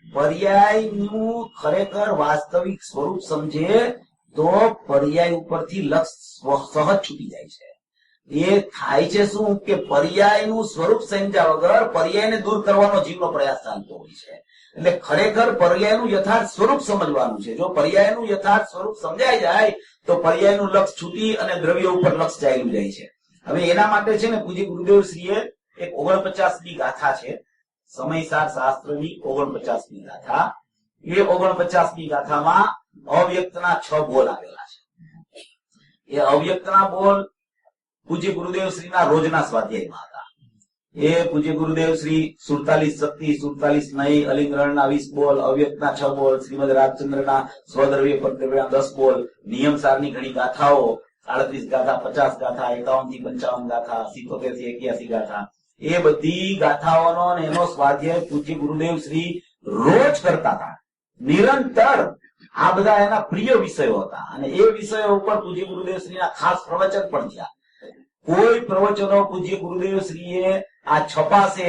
પર્યાયનું ખરેખર વાસ્તવિક સ્વરૂપ સમજે તો પર્યાય ઉપરથી લક્ષ સહજ છૂટી જાય છે. એ થાય છે શું કે પર્યાયનું સ્વરૂપ સમજ્યા વગર પર્યાયને દૂર કરવાનો જીવનો પ્રયાસ ચાલતો હોય છે. એટલે ખરેખર પર્યાયનું યથાર્થ સ્વરૂપ સમજવાનું છે. જો પર્યાયનું યથાર્થ સ્વરૂપ સમજાઈ જાય તો પર્યાયનું લક્ષ છૂટી અને દ્રવ્ય ઉપર લક્ષ ચાલ્યું જાય છે. હવે એના માટે છે ને પૂજ્ય ગુરુદેવશ્રીએ એક 49મી ગાથા છે, સમયસાર શાસ્ત્રની 49મી ગાથા. એ 49મી ગાથામાં અવ્યક્તના 6 બોલ આવેલા છે. એ અવ્યક્તના બોલ પૂજ્ય ગુરુદેવ શ્રીના રોજના સ્વાધ્યાયમાં હતા. એ પૂજ્ય ગુરુદેવ શ્રી 47 શક્તિ, 47 નઈ, અલિંગરણના 20 બોલ, અવ્યક્તના 6 બોલ, શ્રીમદ રાજચંદ્રના સ્વદ્રવ્ય પરદ્રવ્યના 10 બોલ, નિયમસારની ઘણી ગાથાઓ, 38 ગાથા, 50 ગાથા, 51 થી 55 ગાથા, 77 થી 81 ગાથા, એ બધી ગાથાઓનો અને એનો સ્વાધ્યાય પૂજ્ય ગુરુદેવ શ્રી રોજ કરતા હતા, નિરંતર. આ બધા એના પ્રિય વિષયો હતા અને એ વિષયો ઉપર પૂજ્ય ગુરુદેવ શ્રીના ખાસ પ્રવચન પણ થયા. કોઈ પ્રવચનો પૂજ્ય ગુરુદેવ શ્રીએ આ છપાશે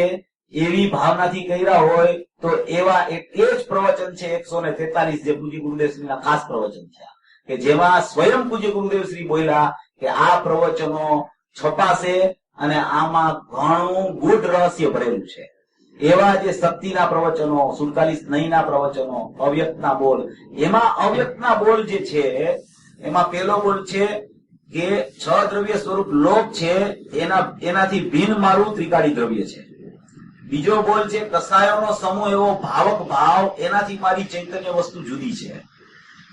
એવી ભાવનાથી કર્યા હોય તો એવા એ જ પ્રવચન છે 143 જે પૂજ્ય ગુરુદેવ શ્રીના ખાસ પ્રવચન થયા, કે જેમાં સ્વયં પૂજ્ય ગુરુદેવ શ્રી બોલ્યા કે આ પ્રવચનો છપાશે અને આમાં ઘણું ગૂઢ રહસ્ય ભરેલું છે. એવા જે શક્તિના પ્રવચનો, 47 નઈના પ્રવચનો, અવ્યક્તના બોલ, એમાં અવ્યક્તના બોલ જે છે એમાં પેલો બોલ છે કે 6 દ્રવ્ય સ્વરૂપ લોક છે એનાથી ભિન્ન મારું ત્રિકાળી દ્રવ્ય છે. બીજો બોલ છે કસાયોનો સમૂહ એવો ભાવક ભાવ એનાથી મારી ચૈતન્ય વસ્તુ જુદી છે.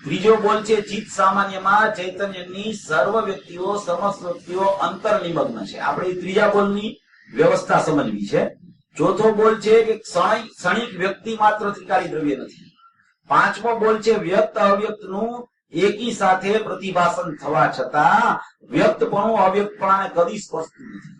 ત્રીજો બોલ છે ચિત્ત સામાન્યમાં ચૈતન્યની સર્વ વ્યક્તિઓ સમસ્ત વ્યક્તિઓ અંતર નિમગ્ન છે. આપણે ત્રીજા બોલની વ્યવસ્થા સમજવી છે. ચોથો બોલ છે કે ક્ષણિક વ્યક્તિ માત્ર ત્રિકાળી દ્રવ્ય નથી. પાંચમો બોલ છે વ્યક્ત અવ્યક્તનું એકી સાથે પ્રતિભાસન થવા છતાં વ્યક્તપણું અવ્યક્તપણાને કદી સ્પર્શતું નથી.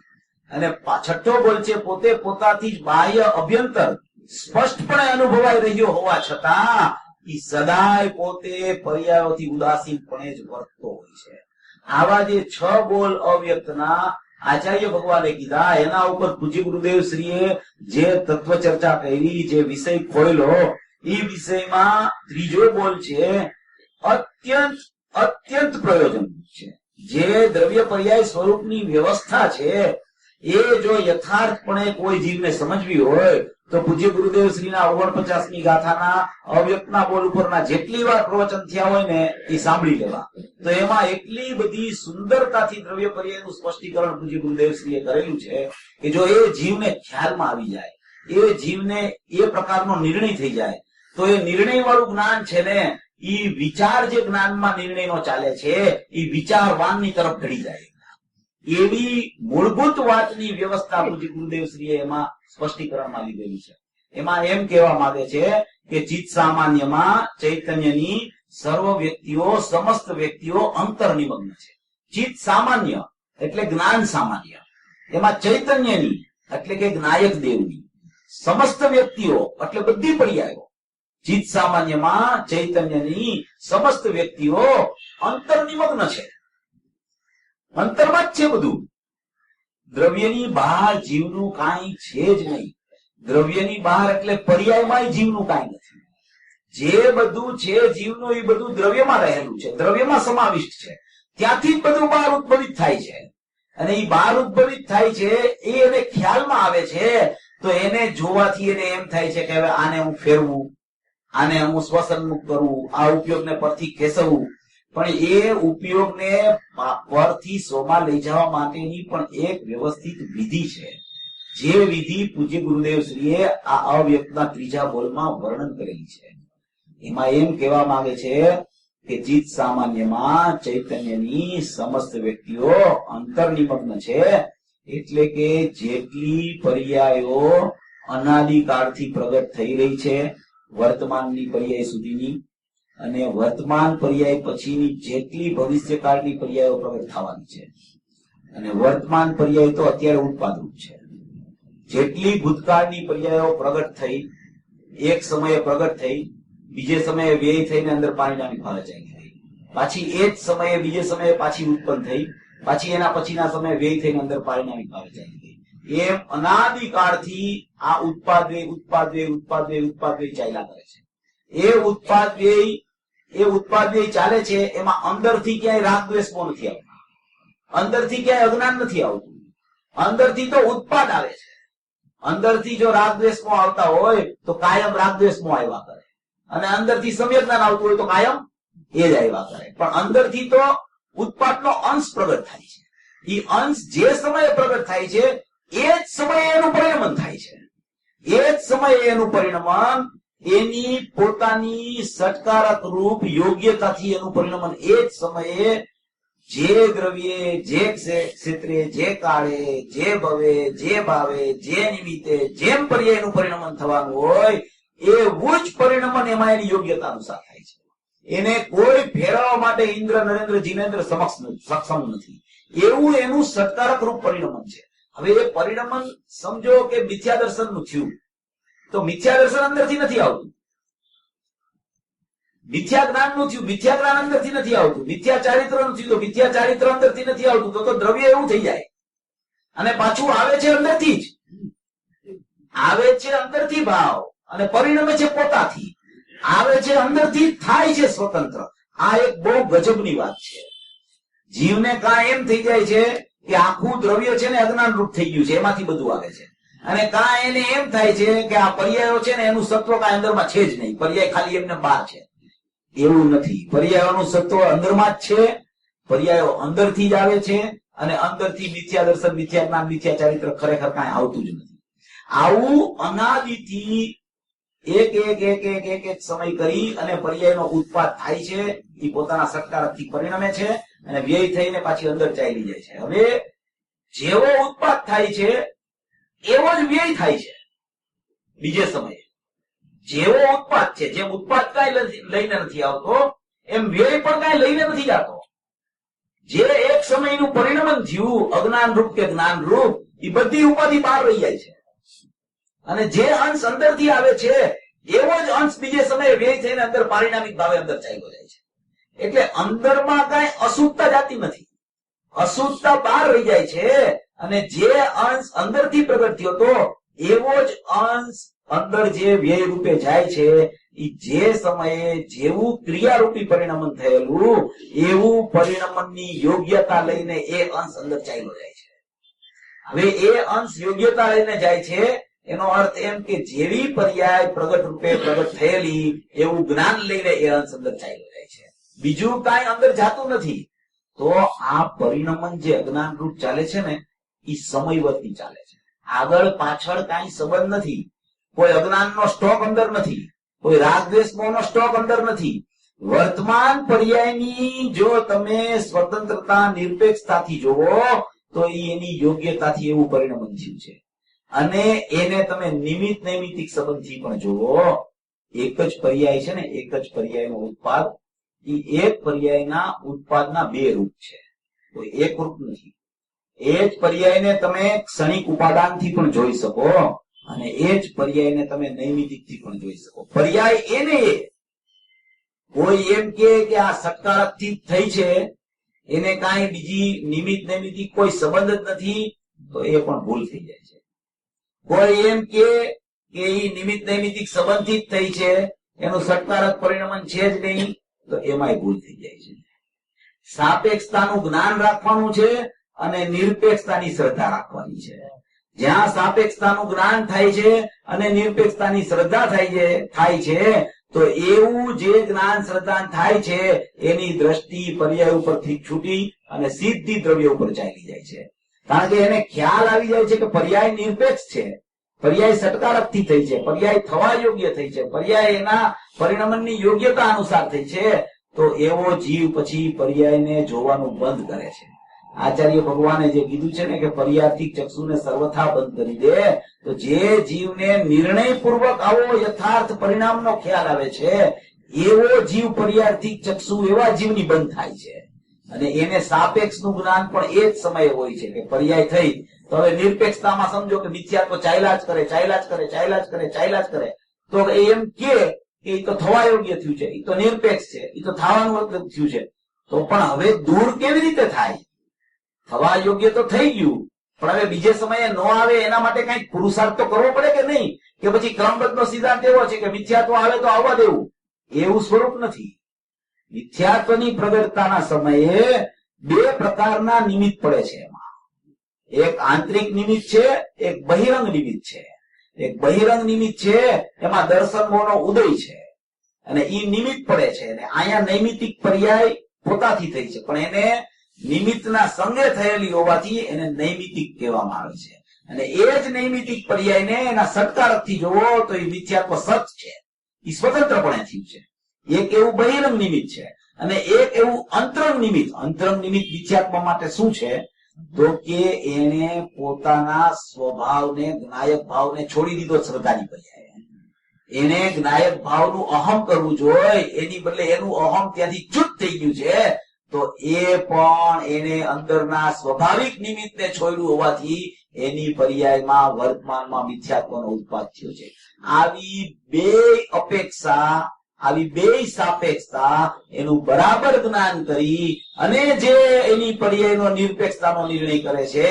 અને છઠ્ઠો બોલ છે પોતે પોતાથી જ બાહ્ય અભ્યંતર સ્પષ્ટપણે અનુભવાઈ રહ્યો હોવા છતાં એ સદાય પોતે પર્યાયોથી ઉદાસીનપણે જ વર્તતો હોય છે. આવા જે 6 બોલ અવ્યક્તના આચાર્ય ભગવાને કીધા, એના ઉપર પૂજ્ય ગુરુદેવ શ્રીએ જે તત્વ ચર્ચા કરી, જે વિષય ખોલ્યો, એ વિષયમાં ત્રીજો બોલ છે અત્યંત પ્રયોજન છે. જે દ્રવ્ય પર્યાય સ્વરૂપની વ્યવસ્થા છે એ જો યથાર્થપણે કોઈ જીવને સમજવી હોય તો પૂજ્ય ગુરુદેવ શ્રીના 49મી ગાથાના અવ્યક્તના બોલ ઉપરના જેટલી વાર પ્રવચન થયા હોય ને એ સાંભળી લેવા. તો એમાં એટલી બધી સુંદરતાથી દ્રવ્ય પર્યાયનું સ્પષ્ટીકરણ પૂજ્ય ગુરુદેવ શ્રીએ કરેલું છે કે જો એ જીવને ખ્યાલમાં આવી જાય, એ જીવને એ પ્રકારનો નિર્ણય થઈ જાય તો એ નિર્ણય વાળું જ્ઞાન છે ને એ વિચાર જે જ્ઞાનમાં નિર્ણયનો ચાલે છે એ વિચારવાનની તરફ ઢળી જાય. એવી મૂળભૂત વાતની વ્યવસ્થા પૂજ્ય ગુરુદેવ શ્રીએ એમાં સ્પષ્ટીકરણમાં લીધેલી છે. એમાં એમ કહેવા માંગે છે કે ચિત્ત સામાન્યમાં ચૈતન્યની સર્વ વ્યક્તિઓ સમસ્ત વ્યક્તિઓ અંતર નિમગ્ન છે. ચિત્ત સામાન્ય એટલે જ્ઞાન સામાન્ય, એમાં ચૈતન્યની એટલે કે જ્ઞાયક દેવની, સમસ્ત વ્યક્તિઓ એટલે બધી પર્યાયો. ચિત્ત સામાન્યમાં ચૈતન્યની સમસ્ત વ્યક્તિઓ અંતર નિમગ્ન છે, અંતરમાં જ છે બધું. દ્રવ્યની બહાર જીવનું કાંઈ છે જ નહીં. દ્રવ્યની બહાર એટલે પર્યાયમાં જીવનું કાંઈ નથી. જે બધું છે જીવનું એ બધું દ્રવ્યમાં રહેલું છે, દ્રવ્યમાં સમાવિષ્ટ છે. ત્યાંથી જ બધું બહાર ઉદ્ભવિત થાય છે અને એ બહાર ઉદ્ભવિત થાય છે એ એને ખ્યાલમાં આવે છે તો એને જોવાથી એને એમ થાય છે કે હવે આને હું ફેરવું, આને હું શ્વસનમુક્ત કરવું, આ ઉપયોગને પરથી ખેંચવું. પણ એ ઉપયોગને પરથી સ્વમાં લઈ જવા માટેની પણ એક વ્યવસ્થિત વિધિ છે, જે વિધિ પૂજ્ય ગુરુદેવ શ્રીએ આ અવ્યક્તના ત્રીજા બોલમાં વર્ણન કરેલી છે. એમાં એમ કહેવા માંગે છે કે ચિત્ત સામાન્યમાં ચૈતન્યની સમસ્ત વ્યક્તિઓ અંતર્નિમગ્ન છે. એટલે કે જેટલી પર્યાયો અનાદિકાળથી પ્રગટ થઈ રહી છે વર્તમાનની પર્યાય સુધીની, અને વર્તમાન પર્યાય પછીની જેટલી ભવિષ્યકાળની પર્યાયો પ્રગટ થવાની છે, અને વર્તમાન પર્યાય તો અત્યારે ઉત્પાદરૂપ છે. જેટલી ભૂતકાળની પર્યાયો પ્રગટ થઈ, એક સમયે પ્રગટ થઈ, બીજે સમયે વ્યય થઈને અંદર પાણીના વિફારે ચાલી ગઈ, પાછી એ જ સમયે બીજે સમયે પાછી ઉત્પન્ન થઈ, પાછી એના પછીના સમયે વ્યય થઈને અંદર પાણીના વિફારે ચાલી ગઈ. એમ અનાદિકાળથી આ ઉત્પાદ વ્યય ચાલ્યા કરે છે. એ ઉત્પાદ વ્યય ચાલે છે. એમાં અંદરથી ક્યાંય રાગ દ્વેષ નથી આવતો, અંદરથી ક્યાંય અજ્ઞાન નથી આવતું. અંદરથી તો ઉત્પાદ આવે છે. અંદરથી જો રાગ દ્વેષમો આવતા હોય તો કાયમ રાગ દ્વેષમો આવ્યા કરે, અને અંદરથી સમ્યક જ્ઞાન આવતું હોય તો કાયમ એ જ આવ્યા કરે. પણ અંદરથી તો ઉત્પાદનો અંશ પ્રગટ થાય છે. એ અંશ જે સમયે પ્રગટ થાય છે એ જ સમયે એનું પરિણમન થાય છે. એ જ સમયે એનું પરિણમન એની પોતાની સત્કારક રૂપ યોગ્યતાથી એનું પરિણમન એ જ સમયે જે દ્રવ્યે જે ક્ષેત્રે જે કાળે જે ભવે જે ભાવે જે નિમિત્તે જેમ પર્યાયનું પરિણમન થવાનું હોય એવું જ પરિણમન એમાં એની યોગ્યતા અનુસાર થાય છે. એને કોઈ ફેરવવા માટે ઇન્દ્ર નરેન્દ્ર જીનેન્દ્ર સક્ષમ નથી. એવું એનું સત્કારક રૂપ પરિણમન છે. હવે એ પરિણમન સમજો કે મિથ્યા દર્શન નું થયું તો મિથ્યા દર્શન અંદરથી નથી આવતું. મિથ્યા જ્ઞાન નું થયું, મિથ્યા જ્ઞાન અંદરથી નથી આવતું. મિથ્યા ચારિત્ર નું થયું તો મિથ્યા ચારિત્ર અંદરથી નથી આવતું. તો દ્રવ્ય એવું થઈ જાય અને પાછું આવે છે અંદરથી જ, આવે છે અંદરથી ભાવ અને પરિણમે છે પોતાથી, આવે છે અંદરથી, થાય છે સ્વતંત્ર. આ એક બહુ ગજબની વાત છે. જીવને કાં એમ થઈ જાય છે કે આખું દ્રવ્ય છે ને અજ્ઞાન રૂપ થઈ ગયું છે, એમાંથી બધું આવે છે. અને કાં એને એમ થાય છે કે આ પર્યાયો છે ને એનું સત્વ કાંઈ અંદરમાં છે જ નહીં, પર્યાય ખાલી એમને બહાર છે. એવું નથી. પર્યાયોનું સત્વ અંદરમાં જ છે, પર્યાયો અંદરથી જ આવે છે અને અંદરથી મિથ્યા દર્શન, મિથ્યા જ્ઞાન, મિથ્યા ચારિત્ર ખરેખર કાંઈ આવતું જ નથી. આવું અનાદિથી એક એક એક એક એક એક સમય કરી અને પર્યાયનો ઉત્પાદ થાય છે. એ પોતાના સત્કારકથી પરિણમે છે અને વ્યય થઈને પાછી અંદર ચાલી જાય છે. હવે જેવો ઉત્પાદ થાય છે એવો જ વ્યય થાય છે બીજે સમયે. જેવો ઉત્પાદ છે, જેમ ઉત્પાદ કાંઈ લઈને નથી આવતો એમ વ્યય પણ કાંઈ લઈને નથી જતો. જે એક સમયનું પરિણમન થયું અજ્ઞાન રૂપ કે જ્ઞાન રૂપ, એ બધી ઉપાધિ બહાર રહી જાય છે અને જે અંશ અંદરથી આવે છે એવો જ અંશ બીજે સમયે વ્યય થઈને અંદર પારિણામિક ભાવે અંદર ચાલ્યો જાય છે. એટલે અંદરમાં કાંઈ અશુદ્ધતા જાતી નથી, અશુદ્ધતા બહાર રહી જાય છે અને જે અંશ અંદરથી પ્રગટ થયો હતો એવો જ અંશ અંદર જે વ્યય રૂપે જાય છે. એ જે સમયે જેવું ક્રિયારૂપી પરિણમન થયેલું એવું પરિણમનની યોગ્યતા લઈને એ અંશ અંદર ચાલ્યો જાય છે. હવે એ અંશ યોગ્યતા લઈને જાય છે એનો અર્થ એમ કે જેવી પર્યાય પ્રગટ રૂપે પ્રગટ થયેલી એવું જ્ઞાન લઈને એ અંશ અંદર ચાલ્યો જાય છે. બીજું કાંઈ અંદર જાતું નથી. તો આ પરિણમન જે અજ્ઞાન રૂપ ચાલે છે ને એ સમયવતી ચાલે છે. આગળ પાછળ કાંઈ સંબંધ નથી. કોઈ અજ્ઞાનનો સ્ટોક અંદર નથી, કોઈ રાગદ્વેષ મોહનો સ્ટોક અંદર નથી. વર્તમાન પર્યાયની જો તમે સ્વતંત્રતા નિરપેક્ષતાથી જોવો તો એની યોગ્યતાથી એવું પરિણમન થયું છે. અને એને તમે નિમિત્ત નૈમિતિક સંબંધથી પણ જોવો. એક જ પર્યાય છે ને, એક જ પર્યાયનો ઉત્પાદ, એ એક પર્યાયના ઉત્પાદના બે રૂપ છે, કોઈ એક રૂપ નથી. એ જ પર્યાયને તમે ક્ષણિક ઉપાદાનથી પણ જોઈ શકો અને એ જ પર્યાયને તમે નૈમિતિકથી પણ જોઈ શકો. પર્યાય એને કોઈ એમ કે આ સત્કારકથી થઈ છે, એને કાંઈ બીજી નિમિત્ત નૈમિતિક કોઈ સંબંધ જ નથી, તો એ પણ ભૂલ થઈ જાય છે. કોઈ એમ કે એ નિમિત્ત નૈમિતિક સંબંધથી જ થઈ છે, એનું સત્કારક પરિણમન છે જ નહીં, તો એમાંય ભૂલ થઈ જાય છે. સાપેક્ષતાનું જ્ઞાન રાખવાનું છે અને નિરપેક્ષતાની શ્રદ્ધા રાખવાની છે. જ્યાં સાપેક્ષતાનું જ્ઞાન થાય છે અને નિરપેક્ષતાની શ્રદ્ધા થાય છે તો એવું જે જ્ઞાન શ્રદ્ધા થાય છે એની દ્રષ્ટિ પર્યાય ઉપરથી છૂટી અને સીધી દ્રવ્ય ઉપર ચાલી જાય છે. કારણ કે એને ખ્યાલ આવી જાય છે કે પર્યાય નિરપેક્ષ છે, પર્યાય સટકારકથી થઈ છે, પર્યાય થવા યોગ્ય થઈ છે, પર્યાય એના પરિણમનની યોગ્યતા અનુસાર થઈ છે. તો એવો જીવ પછી પર્યાયને જોવાનું બંધ કરે છે. આચાર્ય ભગવાને જે કીધું છે ને કે પર્યાર્થિક ચક્ષુને સર્વથા બંધ કરી દે, તો જે જીવને નિર્ણયપૂર્વક આવો યથાર્થ પરિણામનો ખ્યાલ આવે છે એવો જીવ પર્યાર્થિક ચક્ષુ એવા જીવની બંધ થાય છે. અને એને સાપેક્ષનું જ્ઞાન પણ એ જ સમયે હોય છે કે પર્યાય થઈ તો હવે નિરપેક્ષતામાં સમજો કે મિથ્યાત્વ ચાલ્યા જ કરે, ચાલ્યા જ કરે, ચાલ્યા જ કરે, ચાલ્યા જ કરે, તો એમ કે એ તો થવા યોગ્ય થયું છે, એ તો નિરપેક્ષ છે, એ તો થવાનું થયું છે. તો પણ હવે દૂર કેવી રીતે થાય? થવા યોગ્ય તો થઈ ગયું, પણ હવે બીજે સમયે ન આવે એના માટે કઈક પુરુષાર્થ તો કરવો પડે કે નહીં? કે પછી ક્રમબદ્ધનો સિદ્ધાંત એવો છે કે મિથ્યાત્વ આવે તો આવવા દેવું, એવું સ્વરૂપ નથી. મિથ્યાત્વની પ્રગટતાના સમયે બે પ્રકારના નિમિત્ત પડે છે. એમાં એક આંતરિક નિમિત્ત છે, એક બહિરંગ નિમિત્ત છે. એક બહિરંગ નિમિત્ત છે એમાં દર્શન મોહનો ઉદય છે અને ઈ નિમિત્ત પડે છે. અને અહીંયા નૈમિતિક પર્યાય પોતાથી થઈ છે, પણ એને નિમિત્તના સંગે થયેલી હોવાથી એને નૈમિતિક કહેવામાં આવે છે. અને એ જ નૈમિતિક પર્યાયને એના સત્કારકથી જોવો તો એ મિથ્યાત્વ સત છે, એ સ્વતંત્રપણે થયું છે. એક એવું બહિરંગ નિમિત્ત છે અને એક એવું અંતરંગ નિમિત્ત મિથ્યાત્મ માટે શું છે તો કે એને પોતાના સ્વભાવને જ્ઞાયક ભાવને છોડી દીધો શ્રદ્ધાની પર્યાય. એને જ્ઞાયક ભાવનું અહમ કરવું જોઈએ, એની બદલે એનું અહમ ત્યાંથી ચૂત થઈ ગયું છે. તો એ પણ એને અંદરના સ્વાભાવિક નિમિત્તને છોડ્યું હોવાથી એની પર્યાયમાં વર્તમાનમાં મિથ્યાત્વનો ઉત્પાદ થયો છે. આવી બે સાપેક્ષતા એનું બરાબર જ્ઞાન કરી અને જે એની પર્યાયનો નિરપેક્ષતાનો નિર્ણય કરે છે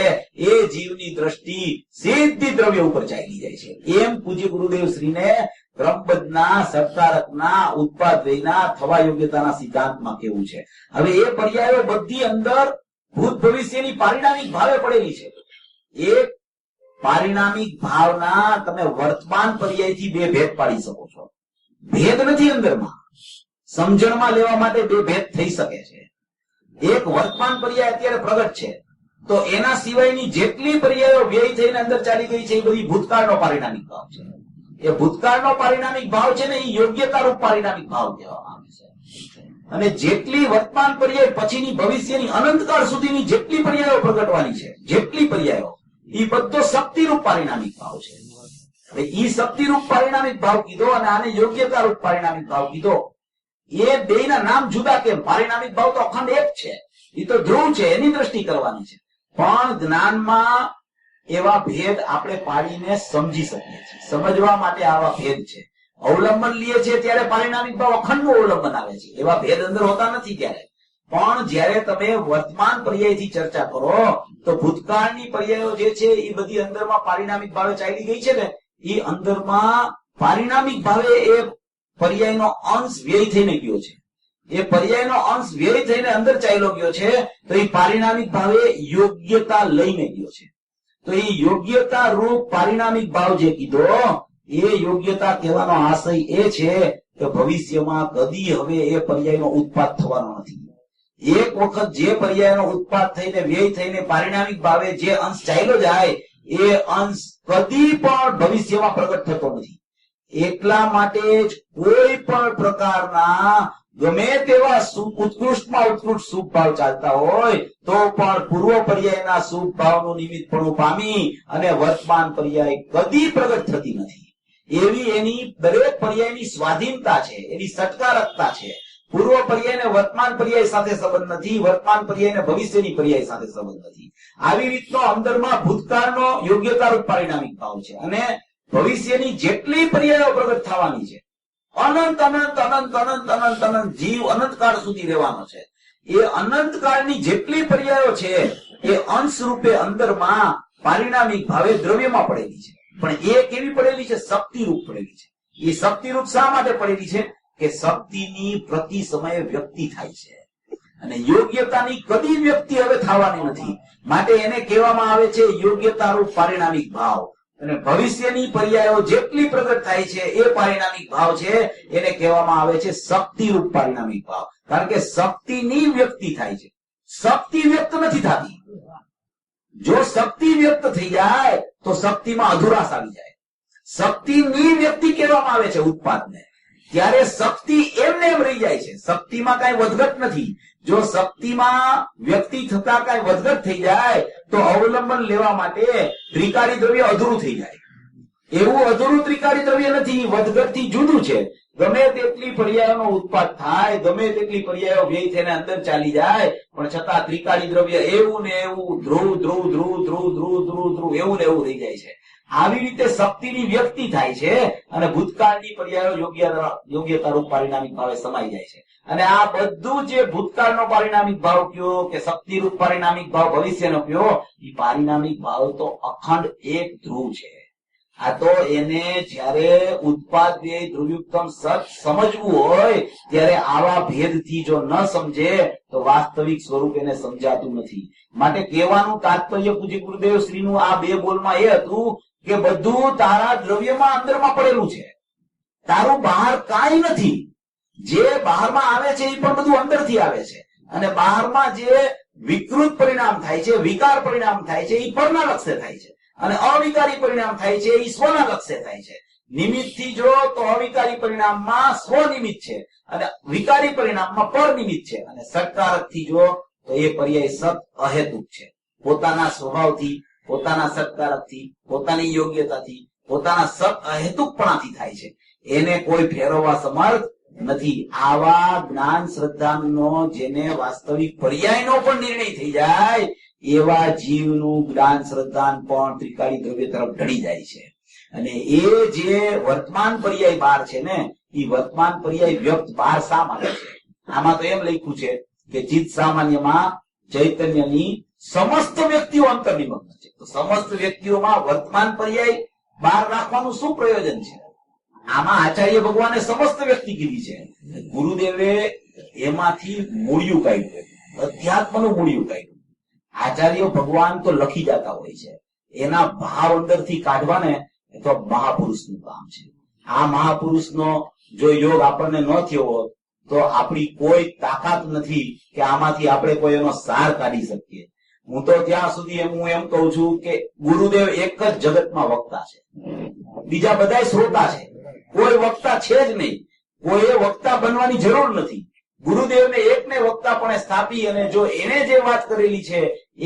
એ જીવની દ્રષ્ટિ સીધી દ્રવ્ય ઉપર ચાલી જાય છે. એમ પૂજ્ય ગુરુદેવ શ્રીને ક્રમબદ્ધના સત્કારકના ઉત્પાદ વયના થવા યોગ્યતાના સિદ્ધાંતમાં કેવું છે. હવે એ પર્યાયો બધી અંદર ભૂત ભવિષ્યની પારિણામિક ભાવે પડેલી છે. એક પારિણામિક ભાવના તમે વર્તમાન પર્યાયથી બે ભેદ પાડી શકો છો. ભેદ નથી અંદરમાં, સમજણમાં લેવા માટે બે ભેદ થઈ શકે છે. એક વર્તમાન પર્યાય અત્યારે પ્રગટ છે તો એના સિવાયની જેટલી પર્યાયો વ્યય થઈને અંદર ચાલી ગઈ છે એ બધી ભૂતકાળનો પારિણામિક ભાવ છે. એ ભૂતકાળનો પારિણામિક ભાવ છે ને એ યોગ્યતારૂપ પારિણામિક ભાવ કહેવામાં આવે છે. અને જેટલી વર્તમાન પર્યાય પછીની ભવિષ્યની અનંતકાળ સુધીની જેટલી પર્યાયો પ્રગટવાની છે, જેટલી પર્યાયો, એ બધો શક્તિરૂપ પારિણામિક ભાવ છે. હવે ઈ શક્તિરૂપ પારિણામિક ભાવ કીધો અને આને યોગ્યતારૂપ પારિણામિક ભાવ કીધો. એ બેયના નામ જુદા કેમ? પારિણામિક ભાવ તો અખંડ એક છે, એ તો ધ્રુવ છે, એની દ્રષ્ટિ કરવાની છે. પણ જ્ઞાનમાં એવા ભેદ આપણે પાડીને સમજી શકીએ છીએ. સમજવા માટે આવા ભેદ છે. અવલંબન લઈએ છીએ ત્યારે પારિણામિક ભાવ અખંડનું અવલંબન આવે છે, એવા ભેદ અંદર હોતા નથી ત્યારે. પણ જયારે તમે વર્તમાન પર્યાયથી ચર્ચા કરો તો ભૂતકાળની પર્યાયો જે છે એ બધી અંદરમાં પારિણામિક ભાવે ચાલી ગઈ છે ને, એ અંદરમાં પારિણામિક ભાવે એ પર્યાયનો અંશ વ્યય થઈને ગયો છે. એ પર્યાયનો અંશ વ્યય થઈને અંદર ચાલ્યો ગયો છે તો એ પારિણામિક ભાવે યોગ્યતા લઈને ગયો છે. તો એ યોગ્યતા રૂપ પારિણામિક ભાવ જે કીધો એ યોગ્યતા કહેવાનો આશય એ છે કે ભવિષ્યમાં કદી હવે એ પર્યાયનો ઉત્પાદ થવાનો નથી. એક વખત જે પર્યાયનો ઉત્પાદ થઈને વ્યય થઈને પારિણામિક ભાવે જે અંશ ચાલ્યો જાય એ અંશ કદી પણ ભવિષ્યમાં પ્રગટ થતો નથી. એટલા માટે જ કોઈ પણ પ્રકારના ગમે તેવા ઉત્કૃષ્ટમાં ઉત્કૃષ્ટ શુભ ભાવ ચાલતા હોય તો પણ પૂર્વ પર્યાયના શુભ ભાવનું નિમિત્તપણું પામી અને વર્તમાન પર્યાય કદી પ્રગટ થતી નથી. એવી એની દરેક પર્યાયની સ્વાધીનતા છે, એની સટકારકતા છે. પૂર્વ પર્યાય વર્તમાન પર્યાય સાથે સંબંધ નથી, વર્તમાન પર્યાય ભવિષ્યની પર્યાય સાથે સંબંધ નથી. આવી રીતનો અંદરમાં ભૂતકાળનો યોગ્યતારૂપ પારિણામિક ભાવ છે અને ભવિષ્યની જેટલી પર્યાયો પ્રગટ થવાની છે, અનંત અનંત અનંત અનંત અનંત અનંત જીવ અનંતકાળ સુધી રહેવાનો છે. એ અનંતકાળની જેટલી પર્યાયો છે એ અંશ રૂપે અંદરમાં પારિણામિક ભાવે દ્રવ્યમાં પડેલી છે. પણ એ કેવી પડેલી છે? શક્તિરૂપ પડેલી છે. એ શક્તિરૂપ શા માટે પડેલી છે કે શક્તિની પ્રતિ સમયે વ્યક્તિ થાય છે અને યોગ્યતાની કદી વ્યક્તિ હવે થવાની નથી. માટે એને કહેવામાં આવે છે યોગ્યતારૂપ પારિણામિક ભાવ. અને ભવિષ્યની પર્યાયો જેટલી પ્રગટ થાય છે એ પારિણામિક ભાવ છે એને કહેવામાં આવે છે શક્તિરૂપ પારિણામિક ભાવ. કારણ કે શક્તિની વ્યક્તિ થાય છે, શક્તિ વ્યક્ત નથી થતી. જો શક્તિ વ્યક્ત થઈ જાય તો શક્તિમાં અધુરાશ આવી જાય. શક્તિની વ્યક્તિ કહેવામાં આવે છે ઉત્પાદને. ત્યારે શક્તિ એમને એમ રહી જાય છે, શક્તિમાં કઈ વધઘટ નથી. જો શક્તિમાં વ્યક્તિ થતા કઈ વધઘટ થઈ જાય તો અવલંબન લેવા માટે ત્રિકાળી દ્રવ્ય અધૂરું થઈ જાય. એવું અધૂરું ત્રિકાળી દ્રવ્ય નથી, વધઘટથી જુદું છે. ગમે તેટલી પર્યાયોનો ઉત્પાદ થાય, ગમે તેટલી પર્યાયો વ્યય થઈને અંદર ચાલી જાય, પણ છતાં ત્રિકાળી દ્રવ્ય એવું ને એવું ધ્રુવ ધ્રુવ ધ્રુવ ધ્રુવ ધ્રુવ ધ્રુવ ધ્રુવ એવું ને એવું રહી જાય છે. આવી રીતે શક્તિની વ્યક્તિ થાય છે અને ભૂતકાળની પર્યાયો યોગ્યતારૂપ પારિણામિક ભાવે સમાઈ જાય છે. અને આ બધું જે ભૂતકાળનો પારિણામિક ભાવ કયો કે શક્તિરૂપ પારિણામિક ભાવ ભવિષ્યનો કયો, એ પારિણામિક ભાવ તો અખંડ એક ધ્રુવ છે. આ તો એને જયારે ઉત્પાદ વ્યય ધ્રુવયુક્તમ સત સમજવું હોય ત્યારે આવા ભેદથી જો ન સમજે તો વાસ્તવિક સ્વરૂપ એને સમજાતું નથી. માટે કહેવાનું તાત્પર્ય પૂજ્ય ગુરુદેવ શ્રીનું આ બે બોલમાં એ હતું કે બધું તારા દ્રવ્યમાં અંદરમાં પડેલું છે, તારું બહાર કાંઈ નથી. જે બહારમાં આવે છે એ પણ બધું અંદરથી આવે છે અને બહારમાં જે વિકૃત પરિણામ થાય છે, વિકાર પરિણામ થાય છે, એ પરના લક્ષ્ય થાય છે અને અવિકારી પરિણામ થાય છે એ સ્વના લક્ષ્ય થાય છે. નિમિત્તથી જો તો અવિકારી પરિણામમાં સ્વનિમિત્ત છે અને વિકારી પરિણામમાં પરનિમિત્ત છે, અને સત્કારકથી જો તો એ પર્યાય સત અહેતુક છે. પોતાના સ્વભાવથી, પોતાના સત્કારકથી, પોતાની યોગ્યતાથી, પોતાના સત અહેતુકપણાથી થાય છે. એને કોઈ ફેરવવા સમર્થ નથી. આવા જ્ઞાન શ્રદ્ધાનો જેને વાસ્તવિક પર્યાયનો પણ નિર્ણય થઈ જાય એવા જીવનું જ્ઞાન શ્રદ્ધાન પણ ત્રિકાળી દ્રવ્ય તરફ ઢળી જાય છે. અને એ જે વર્તમાન પર્યાય બાર છે ને, એ વર્તમાન પર્યાય વ્યક્ત બાર શા માટે છે? આમાં તો એમ લખ્યું છે કે ચિત્ત સામાન્યમાં ચૈતન્યની સમસ્ત વ્યક્તિઓ અંતર્નિમગ્ન છે. તો સમસ્ત વ્યક્તિઓમાં વર્તમાન પર્યાય બાર રાખવાનું શું પ્રયોજન છે? આમાં આચાર્ય ભગવાને સમસ્ત વ્યક્તિ કીધી છે. ગુરુદેવે એમાંથી મૂળિયું કાઢ્યું, અધ્યાત્મનું મૂળિયું કાઢ્યું. આચાર્ય ભગવાન તો લખી જતા હોય છે, એના ભાવ અંદરથી કાઢવાને એ તો મહાપુરુષનું કામ છે. આ મહાપુરુષનો જો યોગ આપણને ન થયો હોત તો આપણી કોઈ તાકાત નથી કે આમાંથી આપણે કોઈ એનો સાર કાઢી શકીએ. હું તો ત્યાં સુધી હું એમ કહું છું કે ગુરુદેવ એક જ જગતમાં વક્તા છે, બીજા બધા શ્રોતા છે. કોઈ વક્તા છે જ નહીં. કોઈએ વક્તા બનવાની જરૂર નથી. ગુરુદેવને એકને વક્તાપણે સ્થાપી અને જો એને જે વાત કરેલી છે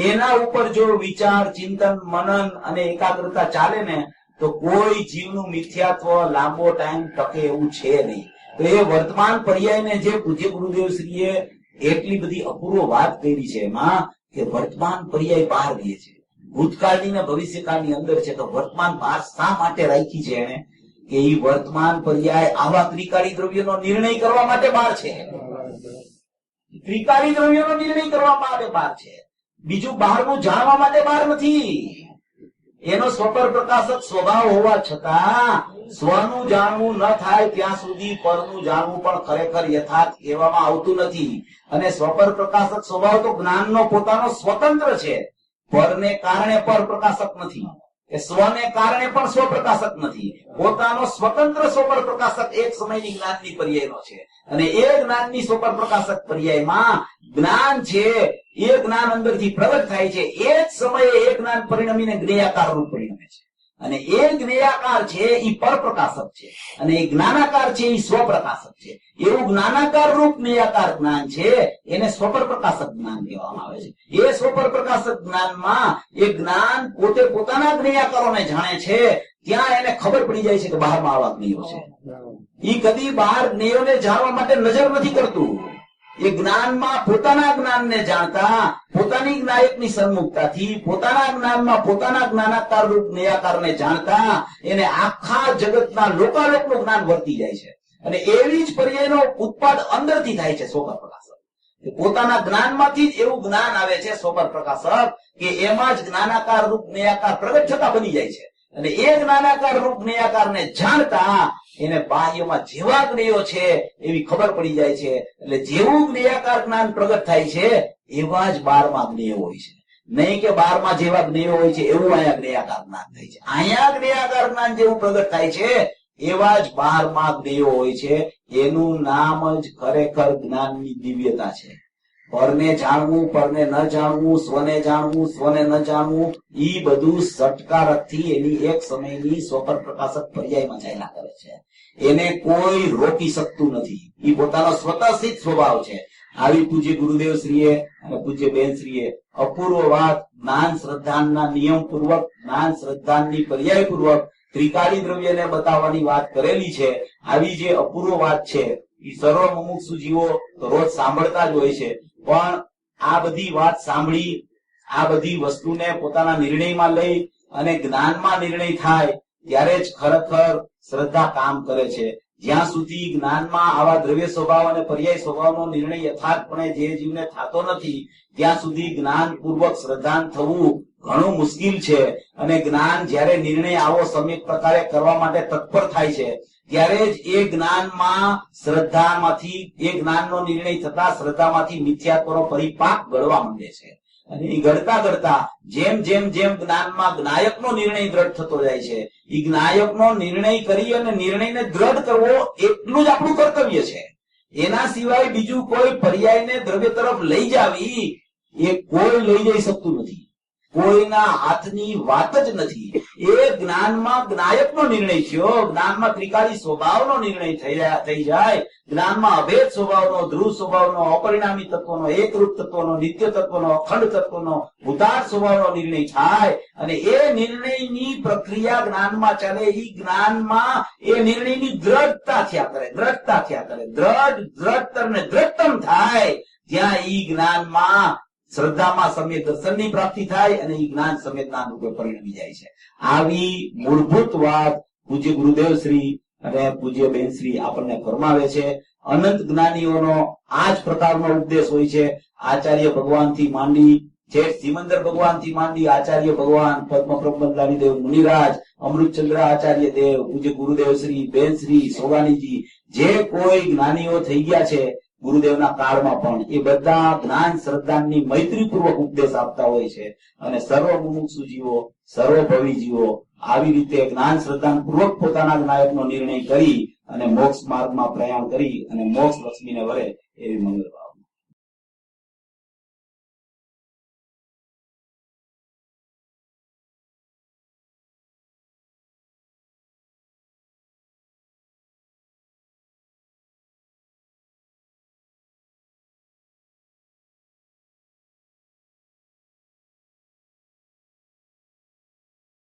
એના ઉપર જો વિચાર, ચિંતન, મનન અને એકાગ્રતા ચાલે ને તો કોઈ જીવનું મિથ્યાત્વ લાંબો ટાઈમ ટકે એવું છે નહીં. તો એ વર્તમાન પર્યાયને જે પૂજ્ય ગુરુદેવ શ્રીએ એટલી બધી અપૂર્વ વાત કરી છે એમાં કે વર્તમાન પર્યાય બહાર રહે છે, ભૂતકાળની ને ભવિષ્યકાળની અંદર છે. તો વર્તમાન બહાર શા માટે રાખી છે એને? કે એ વર્તમાન પર્યાય આવા ત્રિકાળી દ્રવ્યનો નિર્ણય કરવા માટે બહાર છે. ત્રિકાળી દ્રવ્યનો નિર્ણય કરવા માટે બહાર છે, બીજું બહારનું જાણવા માટે બહાર નથી. એનો સ્વપર પ્રકાશક સ્વભાવ હોવા છતાં સ્વનું જાણવું ન થાય ત્યાં સુધી પરનું જાણવું પણ ખરેખર યથાર્થ કહેવામાં આવતું નથી. અને સ્વપર પ્રકાશક સ્વભાવ તો જ્ઞાનનો પોતાનો સ્વતંત્ર છે. પરને કારણે પર પ્રકાશક નથી, એ સ્વને કારણે પણ સ્વપ્રકાશક નથી. પોતાનો સ્વતંત્ર સ્વપર પ્રકાશક એક સમયની જ્ઞાનની પર્યાયનો છે. અને એ જ્ઞાનની સ્વપર પ્રકાશક પર્યાયમાં જ્ઞાન છે, એ જ્ઞાન અંદરથી પ્રગટ થાય છે. એ જ સમયે એ જ્ઞાન પરિણમીને જ્ઞેયાકાર રૂપ પરિણમે છે. અને એ જ્ઞેયાકાર છે એ પરપ્રકાશક છે, અને એ જ્ઞાનાકાર છે એ સ્વપ્રકાશક છે. એવું જ્ઞાનાકાર રૂપ જ્ઞેયાકાર જ્ઞાન છે એને સ્વપર પ્રકાશક જ્ઞાન કહેવામાં આવે છે. એ સ્વપર પ્રકાશક જ્ઞાનમાં એ જ્ઞાન પોતે પોતાના જ્ઞેયાકારોને જાણે છે. ત્યાં એને ખબર પડી જાય છે કે બહારમાં આવા જ્ઞેયો છે. એ કદી બહાર જ્ઞેયોને જાણવા માટે નજર નથી કરતું. એ જ્ઞાનમાં પોતાના જ્ઞાનને જાણતા, પોતાની જ્ઞાયકની સન્મુખતાથી પોતાના જ્ઞાનમાં પોતાના જ્ઞાનાકાર રૂપ જ્ઞેયાકારને જાણતા એને આખા જગતના લોકાલોકનું જ્ઞાન વર્તી જાય છે. અને એવી જ પર્યાયનો ઉત્પાદ અંદરથી થાય છે સ્વપર પ્રકાશક. પોતાના જ્ઞાનમાંથી જ એવું જ્ઞાન આવે છે સ્વપર પ્રકાશક કે એમાં જ જ્ઞાનાકાર રૂપ જ્ઞેયાકાર પ્રગટ થતા બની જાય છે. અને એ જ્ઞાનાકાર રૂપ જ્ઞેયાકારને જાણતા એને બાહ્યમાં જેવા જ્ઞેયો છે એવી ખબર પડી જાય છે. એટલે જેવું જ્ઞેયાકાર જ્ઞાન પ્રગટ થાય છે એવા જ 12માં જ્ઞેયો હોય છે. નહીં કે 12માં જેવા જ્ઞેયો હોય છે એવું અહીંયા જ્ઞેયાકાર જ્ઞાન થાય છે. અહીંયા જ્ઞેયાકાર જ્ઞાન જેવું પ્રગટ થાય છે એવા જ 12માં જ્ઞેયો હોય છે. એનું નામ જ ખરેખર જ્ઞાનની દિવ્યતા છે. પરને જાણવું, પરને ન જાણવું, સ્વને જાણવું, સ્વને ન જાણવું, ઈ બધું સટકારકથી એની એક સમયની સ્વપર પ્રકાશક પર્યાયમાં ચાલ્યા કરે છે. એને કોઈ રોકી શકતું નથી. ઈ પોતાનો સ્વતઃસિદ્ધ સ્વભાવ છે. આવી પૂજ્ય ગુરુદેવ શ્રીએ અને પૂજ્ય બેન શ્રીએ અપૂર્વ વાત જ્ઞાન શ્રદ્ધાનના નિયમ પૂર્વક, જ્ઞાન શ્રદ્ધાનની પર્યાય પૂર્વક ત્રિકાળી દ્રવ્યને બતાવવાની વાત કરેલી છે. આવી જે અપૂર્વ વાત છે એ સર્વ મુમુક્ષુ જીવો તો રોજ સાંભળતા જ હોય છે. પણ આ બધી વાત સાંભળી, આ બધી વસ્તુને પોતાના નિર્ણયમાં લઈ અને જ્ઞાનમાં નિર્ણય થાય ત્યારે જ ખરેખર શ્રદ્ધા કામ કરે છે. જ્યાં સુધી જ્ઞાનમાં આવા દ્રવ્ય સ્વભાવ અને પર્યાય સ્વભાવનો નિર્ણય યથાર્થપણે જે જીવને થતો નથી ત્યાં સુધી જ્ઞાન પૂર્વક શ્રદ્ધાન થવું ઘણું મુશ્કેલ છે. અને જ્ઞાન જ્યારે નિર્ણય આવો સમ્યક પ્રકારે કરવા માટે તત્પર થાય છે ત્યારે જ એ જ્ઞાનમાં શ્રદ્ધામાંથી, એ જ્ઞાનનો નિર્ણય થતા શ્રદ્ધામાંથી મિથ્યાત્વનો પરિપાક ગળવા માંડે છે. અને એ ગળતા ગળતા જેમ જેમ જેમ જ્ઞાનમાં જ્ઞાયકનો નિર્ણય દ્રઢ થતો જાય છે, એ જ્ઞાયકનો નિર્ણય કરી અને નિર્ણયને દ્રઢ કરવો એટલું જ આપણું કર્તવ્ય છે. એના સિવાય બીજું કોઈ પર્યાયને દ્રવ્ય તરફ લઈ જાવી એ કોઈ લઈ જઈ શકતું નથી. કોઈના હાથની વાત જ નથી. એ જ્ઞાનમાં જ્ઞાયકનો નિર્ણય થયો, જ્ઞાનમાં ત્રિકાળી સ્વભાવનો નિર્ણય થઈ જાય, જ્ઞાનમાં અભેદ સ્વભાવનો, ધ્રુવ સ્વભાવનો, અપરિણામી તત્વનો, એકરૂપ તત્વનો, નિત્ય તત્વનો, અખંડ તત્વનો, ભૂતાર્થ સ્વભાવનો નિર્ણય થાય અને એ નિર્ણયની પ્રક્રિયા જ્ઞાનમાં ચાલે. એ જ્ઞાનમાં એ નિર્ણયની દ્રઢતા થયા કરે, દ્રઢતર ને દ્રઢતમ થાય જ્યાં ઈ જ્ઞાનમાં શ્રદ્ધામાં સમ્યક દર્શનની પ્રાપ્તિ થાય અને એ જ્ઞાન સમ્યક જ્ઞાન રૂપે પરિણમી જાય છે. આવી મૂળભૂત વાત પૂજ્ય ગુરુદેવ શ્રી અને પૂજ્ય બેન શ્રી આપણને ફરમાવે છે. અનંત જ્ઞાનીઓનો આ જ પ્રકારનો ઉપદેશ હોય છે. આચાર્ય ભગવાન થી માંડી, જેઠ સિમંદર ભગવાન થી માંડી, આચાર્ય ભગવાન, પદ્મ પ્રબંધલાની દેવ મુનિરાજ, અમૃતચંદ્ર આચાર્ય દેવ, પૂજ્ય ગુરુદેવ શ્રી, બેન શ્રી, સોગાનીજી, જે કોઈ જ્ઞાનીઓ થઈ ગયા છે ગુરુદેવના કાળમાં પણ, એ બધા જ્ઞાન શ્રદ્ધાની મૈત્રીપૂર્વક ઉપદેશ આપતા હોય છે. અને સર્વ મુમુક્ષુ જીવો, સર્વભવી જીવો આવી રીતે જ્ઞાન શ્રદ્ધા પૂર્વક પોતાના જ્ઞાયકનો નિર્ણય કરી અને મોક્ષ માર્ગમાં પ્રયાણ કરી અને મોક્ષ લક્ષ્મીને વરે એવી મંગળ